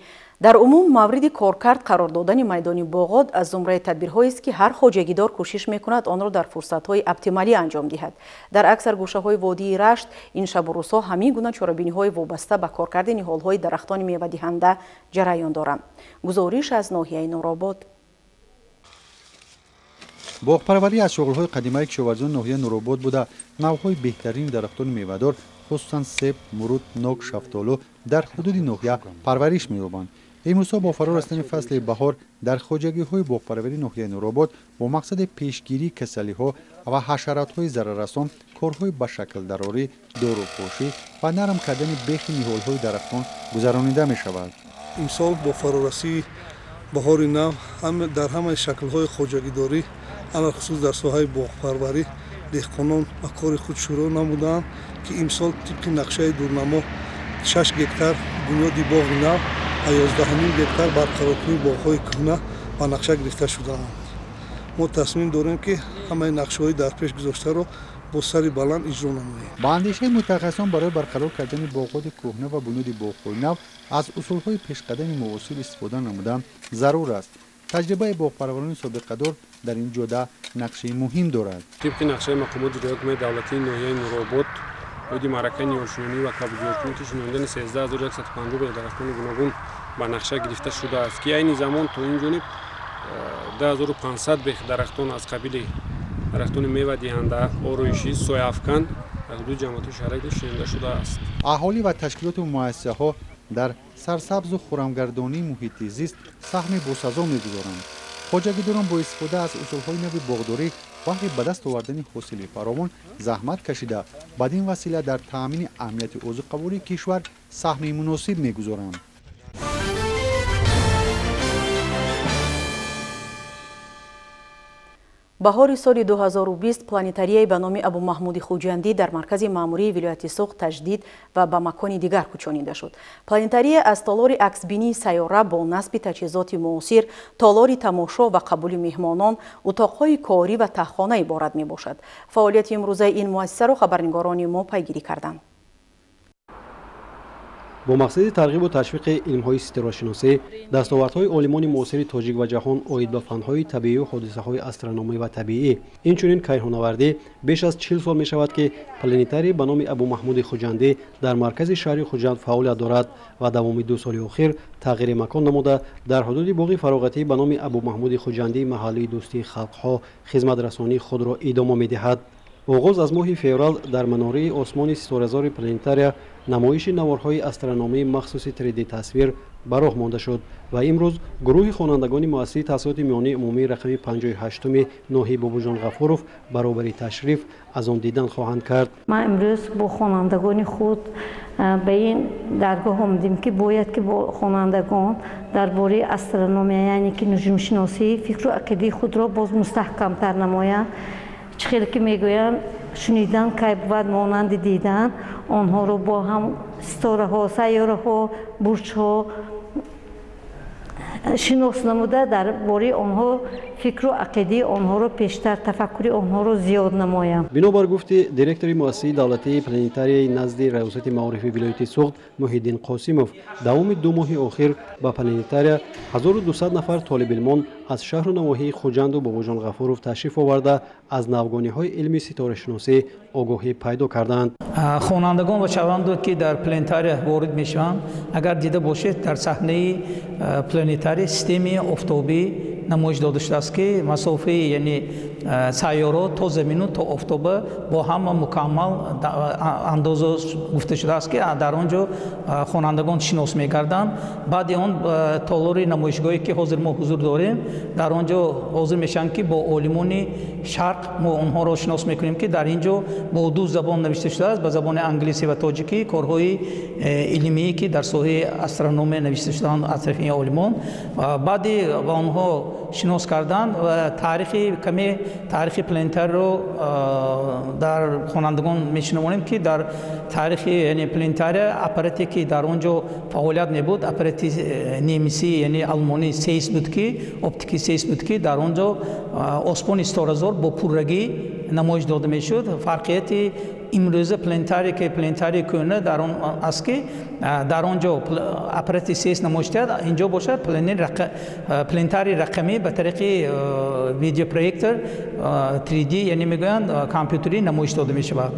дар умум мавриди коркард қарор додани майдони боғот аз зумраи тадбирҳоест ки ҳар хоҷагидор кӯшиш мекунад онро дар фурсатҳои оптималӣ анҷом диҳад. дар аксар гӯшаҳои водии Рашт ин шабу рӯзҳо ҳамин гуна чорабиниҳои вобаста ба коркарди ниҳолҳои дарахтони мевадиҳанда ҷараён доранд. гузориш аз ноҳияи Нуробод. باغپروری از شغل‌های قدیمی کشاورزان ناحیه نورآباد بوده نوع‌های بهترین درختان میوه‌دار خصوصا سیب، مرود، نوک، شفتالو در حدود ناحیه پرورش می‌یابند. امروزها با فرا رسیدن فصل بهار در خواجگی‌های باغپروری ناحیه نورآباد با مقصد پیشگیری کسلی‌ها و حشرات‌های ضرررسان کارهای به شکل دراری، داروپاشی و نرم کردن بیخ نهال‌های درختان گذرانیده می‌شود. امسال با فرارسی بهار نو در همه شکل‌های خواجگیداری علل خصوص در ساحه باغپروری دهقانان با کار خود شروع نمودند که امسال طبق نقشه دورنما 6 گکتار بنیاد باغ نو و 11 گکتار برقراری باغ‌های کهنه با نقشه گرفته شده‌اند. ما تصمیم داریم که همه نقشه‌های در پیش گذاشته را با سر بلند اجرا نماییم. با اندیشه متخصصان برای برقرار کردن باغات کهنه و بنیاد باغ‌های نو از اصول‌های پیشقدم معاصر استفاده نمودن ضرور است. تجربه باغپروران سابقه‌دار در این جهت نقشه مهم دارد. طبق نقشه مقامات اداره حکومت دولتی ناحیه نورآباد حدود معرکه نیالشنانی و کابوجویی که شناندن 13150 درختان گوناگون با نقشه گرفته شده است که این زمان تا این جانب 10500 درختان از قبیل درختان میوه دهنده، آرایشی، سایه‌افکن حدود جمعیت شهری شناخته شده است. اهالی و تشکیلات و مؤسسه‌ها در سرسبز و خرمگردانی محیط زیست سهم باسزا می‌گذارند. خواجگیداران با استفاده از اصول‌های نو باغداری وقتی به دست آوردن حاصل فراوان زحمت کشیده بدین وسیله در تأمین امنیت عضوقواری کشور سهم مناسب می‌گذارند. بهار سال 2020 پلانتاریای به نام ابو محمود خوجندی در مرکز ماموری ولایت سوخت تجدید و به مکان دیگر کوچانیده شد. پلانتاری از تالار عکسبینی سیاره با نصب تجهیزات معاصر، تالار تماشا و قبول مهمانان، اتاق‌های کاری و تخانه عبارت میباشد. فعالیت امروزه این مؤسسه را خبرنگاران ما پیگیری کردند. با مقصد ترغیب و تشویق علم‌های ستاره‌شناسی، دستاوردهای عالمان معاصر تاجیک و جهان عاید به فن‌های طبیعی و حادثه‌های استرونومی و طبیعی، اینچنین کیهان‌آوردی بیش از 40 سال می‌شود که پلانتاری به نام ابو محمود خوجندی در مرکز شهر خوجند فعالیت دارد و دوام 2 سال اخیر تغییر مکان نموده در حدود باغ فراغتی به نام ابو محمود خوجندی محله دوستی خلق‌ها خدمت رسانی خود را ادامه می‌دهد. آغاز از ماه فوریه در مناره آسمان ستاره‌زار پلانتاریا نمایش نوارهای استرونومی مخصوص 3D تصویر به راه مانده شد و امروز گروه خوانندگان مؤسسه تحصیلات میانی عمومی رقم 58 ناحیه باباجان غفورов برابر تشریف از آن دیدن خواهند کرد. ما امروز با خوانندگان خود به این درگاه آمدیم که باید که با خوانندگان درباره استرونومی یعنی که نجوم شناسی فکر و عقیده خود را باز مستحکم‌تر نمایند. چه خیلی که میگویند شنیدن که بود مانند دیدن، آنها رو با هم ستاره ها، سیاره ها، برج ها شناس نموده درباره آنها فکر و عقیده آنها رو پیشتر تفکر آنها رو زیاد نمایم. بنابر گفت دیرکتور مؤسسه دولتی پلانتاری نزد ریاست معارف ولایت سوخت محیدین قاسمov دوام 2 ماه اخیر با پلانتاری 1200 نفر طالب علمان از شهر و نواحی خوجند و باباجان غفورov تشریف آورده از نوگانی‌های علمی ستاره‌شناسی آگاهی پیدا کردند. خوانندگان و شنوندگان که در پلانتاری وارد میشوند اگر دیده باشید در صحنه پلانتاری سیستم آفتابی نمایش داده شده است که مسافه یعنی سیارات تا زمین تا آفتاب با هم مکمل اندازه گفته شده است که در آنجا خوانندگان شناس می‌گردند. بعد آن تالار نمایشگاهی که حاضر ما حضور داریم در آنجا حاضر میشن که با عالمان شرق ما آنها را شناس میکنیم که در اینجا با 2 زبان نوشته شده است، به زبان انگلیسی و تاجیکی کارهای علمی که در ساحه استرونومی نوشته شدند از طرف این عالمان. بعد با آنها شناس کردند و تاریخ پلانتاری رو در خوانندگان میشنوانیم که در تاریخ یعنی پلانتاری اپاراتی که در آنجا فعالیت نبود، اپاراتی نیمسی یعنی آلمانی سیس بود که اپتیکی سیس بود که در آنجا آسمان ستاره‌زار با پررگی نمایش داده میشد. فرقیت امروز پلانتاری که پلانتاری کهنه در آن است که در آنجا اپاراتی سیس نمایش داد، اینجا باشد پلانتاری رقمی به طریق ویدیو پروژکتور 3D یعنی میگویند کامپیوتری نمایش داده میشود.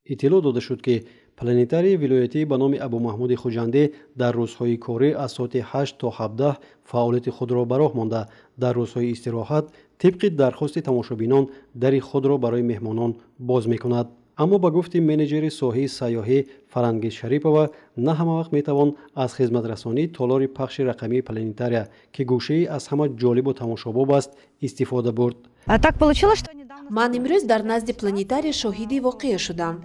اطلاع داده شد که پلانتاری ولایتی به نام ابو محمود خوجندی در روزهای کاری از ساعت 8 تا 17 فعالیت خود را به راه مانده. در روزهای استراحت طبق درخواست تماشابینان در خود را برای مهمانان باز میکند. اما با گفت منیجر ساحه سیاحی فرنگ شریپова نه همه وقت میتوان از خدمت رسانی تالار پخش رقمی پلانتاریا که گوشه از همه جالب و تماشاباب است استفاده برد. ман имрӯз дар назди планетария шоҳиди воқеа шудам.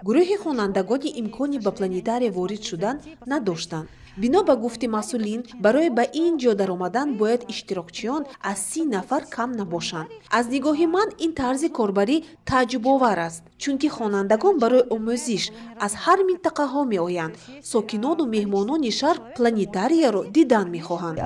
гурӯҳи хонандагони имкони ба планетария ворид шудан надоштанд. бино ба гуфти масъулин барои ба ин ҷо даромадан бояд иштирокчиён аз 30 нафар кам набошанд. аз нигоҳи ман ин тарзи корбарӣ тааҷҷубовар аст, чунки хонандагон барои омӯзиш аз ҳар минтақаҳо меоянд. сокинону меҳмонони шаҳр планетарияро дидан мехоҳанд.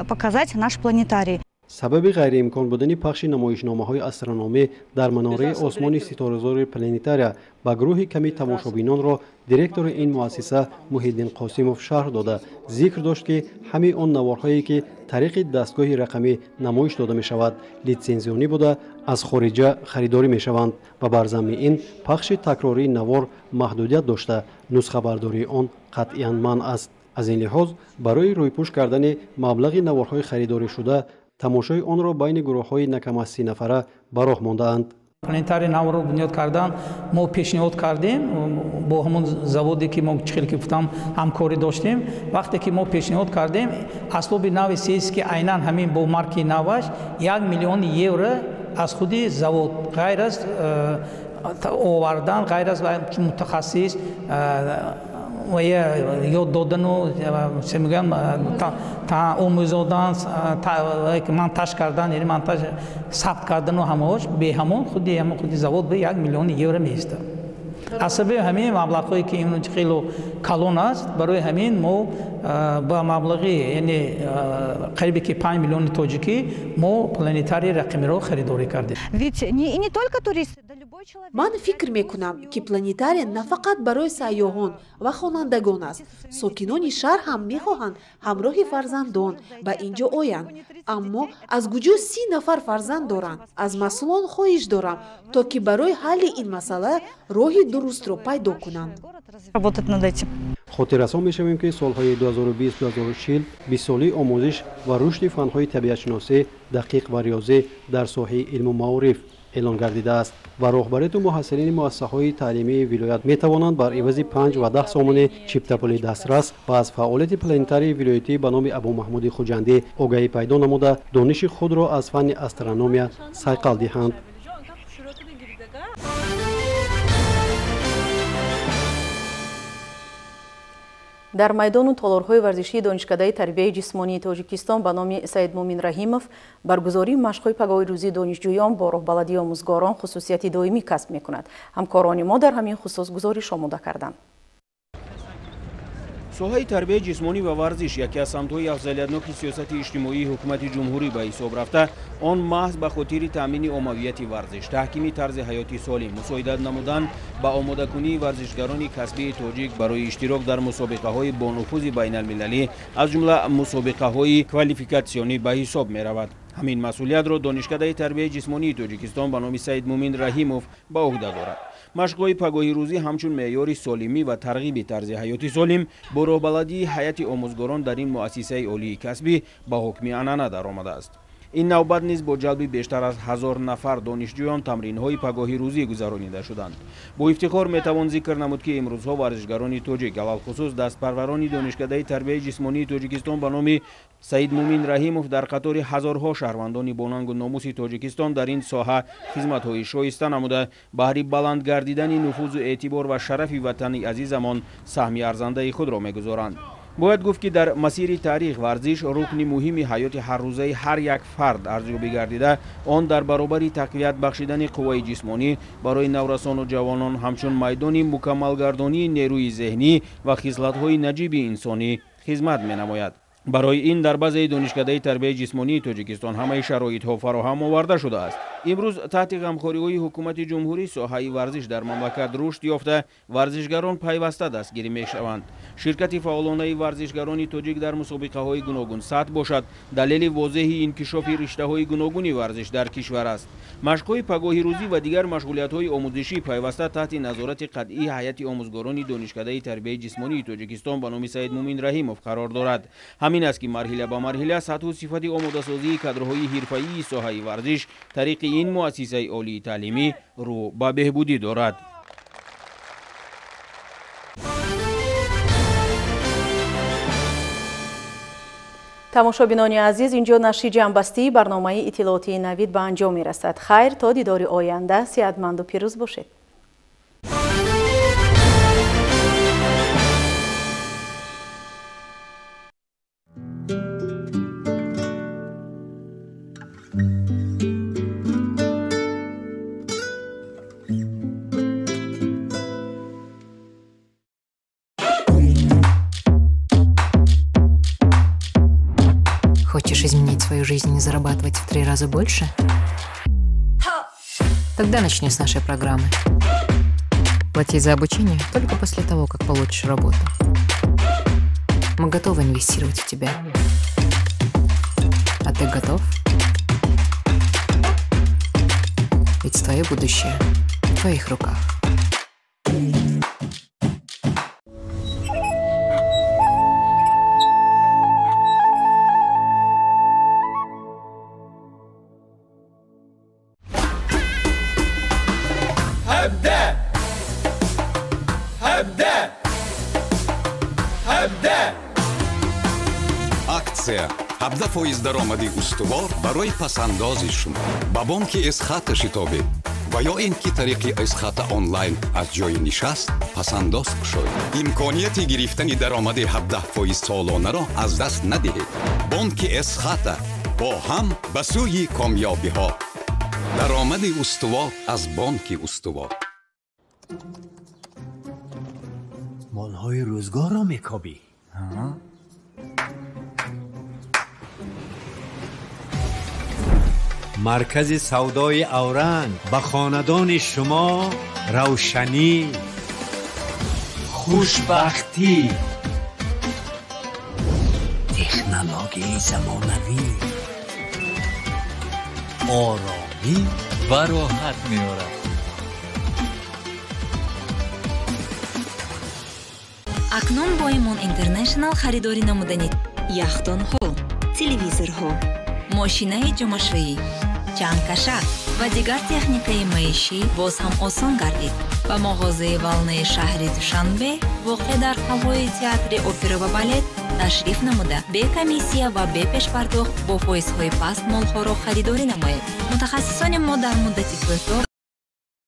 سبب غیر امکان بودن پخش نمایشنامه‌های استرونومی در مناره آسمان ستاره‌زار پلانتاریا با گروه کمی تماشابینان را دیرکتور این مؤسسه محیدین قاسموف شرح داده ذکر داشت که همه آن نوارهایی که طریق دستگاه رقمی نمایش داده می شود لیتسنزیونی بوده از خارجه خریداری می شوند و بر ضمن این پخش تکراری نوار محدودیت داشته نسخه برداری آن قطعاً منع است. از این لحاظ برای رویپوش کردن مبلغ نوارهای خریداری شده تماشای آن را بین گروه‌های نکم از 30 نفره به راه مانده‌اند. پلانتاری نو رو بنیاد کردن ما پیشنهاد کردیم با همون زوادی که ما چخیل که گفتم همکاری داشتیم. وقتی که ما پیشنهاد کردیم اسباب نو سیس که عیناً همین با مارک نوش 1 میلیون یورو از خودی زواد غیر از آوردن غیر از متخصص و یاد دادن و چه میگم آموزادن منتاج کردن یعنی منتاج ثبت کردن و همهاش به همون خودی زواد به 1 میلیون یورو میسته. عصبی همین مبلغی که این خیلی کلان است برای همین ما با مبلغی یعنی قریب که 5 میلیون تاجیکی ما پلانتاری رقمی رو خریداری کردیم. ман фикр мекунам ки планетария на фақат барои сайёҳон ва хонандагон аст. сокинони шаҳр ҳам мехоҳанд ҳамроҳи фарзандон ба ин ҷо оянд. аммо аз гуҷо 30 нафар фарзанд доранд. аз масъулон хоҳиш дорам то ки барои ҳалли ин масъала роҳи дурустро пайдо кунанд. خاطررسان می‌شویم که سالهای 2020-2040 20 ساله آموزش و رشد فن‌های طبیعت‌شناسی دقیق و ریاضی در ساحه علم و معارف اعلان گردیده است و راهبران و محصلین مؤسسه‌های تعلیمی ولایت می‌توانند بر عوض 5 و 10 سومن چیپ پول دسترس و از فعالیت پلانتاری ولایتی به نام ابو محمود خوجندی آگاهی پیدا نموده دانش خود را از فن استرونومیا صیقل دهند. дар майдону толорҳои варзишии донишкадаи тарбияи ҷисмонии тоҷикистон ба номи Саид Мумин Раҳимов баргузории машқҳои пагоҳи рӯзии донишҷӯён бо роҳбаладии омӯзгорон хусусияти доимӣ касб мекунад. ҳамкорони мо дар ҳамин хусус гузориш омода карданд. соҳаи тарбияи ҷисмонӣ ва варзиш яке аз самтҳои афзалиятноки сиёсати иҷтимоии ҳукумати ҷумҳурӣ ба ҳисоб рафта он маҳз ба хотири таъмини оммавияти варзиш таҳкими тарзи ҳаёти солим мусоидат намудан ба омодакунии варзишгарони касбии тоҷик барои иштирок дар мусобиқаҳои бонуфузи байналмилалӣ аз ҷумла мусобиқаҳои квалификатсионӣ ба ҳисоб меравад. ҳамин масъулиятро донишкадаи тарбияи ҷисмонии тоҷикистон ба номи Саид Мумин Раҳимов ба уҳда дорад. машқҳои пагоҳи рӯзӣ ҳамчун меъёри солимӣ ва тарғиби тарзи ҳаёти солим бо роҳбаладии ҳайати омӯзгорон дар ин муассисаи олии касбӣ ба ҳукми анъана даромадааст. ин навбат низ бо ҷалби бештар аз 1000 нафар донишҷӯён тамринҳои пагоҳи рӯзӣ гузаронида шуданд. бо ифтихор метавон зикр намуд ки имрӯзҳо варзишгарони тоҷик алалхусус дастпарварони донишкадаи тарбияи ҷисмонии тоҷикистон ба номи Саид Мумин Раҳимов дар қатори ҳазорҳо шаҳрвандони бонангу номуси тоҷикистон дар ин соҳа хизматҳои шоиста намуда баҳри баланд гардидани нуфузу эътибор ва шарафи ватани азизамон саҳми арзандаи худро мегузоранд. бояд гуфт ки дар масири таърих варзиш рукни муҳими ҳаёти ҳаррӯзаи ҳар як фард арзёбӣ гардида он дар баробари тақвият бахшидани қувваи ҷисмонӣ барои наврасону ҷавонон ҳамчун майдони мукаммалгардонии нерӯи зеҳнӣ ва хислатҳои наҷиби инсонӣ хизмат менамояд. барои ин дар базаи донишкадаи тарбияи ҷисмонии тоҷикистон ҳамаи шароитҳо фароҳам оварда шудааст. имрӯз таҳти ғамхориҳои ҳукумати ҷумҳурӣ соҳаи варзиш дар мамлакат рушд ёфта варзишгарон пайваста дастгирӣ мешаванд. ширкати фаъолонаи варзишгарони тоҷик дар мусобиқаҳои гуногун сатҳ бошад далели возеҳи инкишофи риштаҳои гуногуни варзиш дар кишвар аст. машқҳои пагоҳи рӯзӣ ва дигар машғулиятҳои омӯзишӣ пайваста таҳти назорати қатъии ҳайати омӯзгорони донишкадаи тарбияи ҷисмонии тоҷикистон ба номи Саид Мумин Раҳимов қарор дорад. ҳамин аст ки марҳила ба марҳила сатҳу сифати омодасозии кадрҳои ҳирфаии соҳаи варзиш тариқи ин муассисаи олии таълимӣ рӯ ба беҳбудӣ дорад. тамошобинони азиз, инҷо нашри ҷамъбастии барномаи иттилоотии навид ба анҷом мерасад. хайр, то дидори оянда, сеҳатманду пирӯз бошед. Хочешь изменить свою жизнь и зарабатывать в 3 раза больше? Тогда начни с нашей программы. Плати за обучение только после того, как получишь работу. Мы готовы инвестировать в тебя. А ты готов? Ведь твое будущее в твоих руках. акция 17% даромади устувор барои пасандози шумо ба бонки эсхата шитобед ва ё ин ки тариқи эсхата онлайн аз ҷои нишаст пасандоз кушоед. имконияти гирифтани даромади 17% солонаро аз даст надиҳед. бонки эсхата бо ҳам ба сӯи комёбиҳо. даромади устувор аз бонки устувор. молҳои рӯзгорро мекобӣ. маркази савдои авранг ба хонадони шумо равшанӣ, хушбахтӣ, технологияи замонавӣ, оромӣ ва роҳат меорад. акнун бо Имон International харидорӣ намуданед яхдонҳо, телевизорҳо, мошинаи ҷомашӯӣ, ҷангкашак ва дигар техникаи маишӣ боз ҳам осон гардид. ба мағозаи Валнаи шаҳри Душанбе воқеъ дар ҳавои театри опера ва балет ташриф намуда бе комиссия ва бе пешпардохт бо фоизҳои паст молҳоро харидорӣ намоед. мутахассисони мо дар муддати кӯтоҳ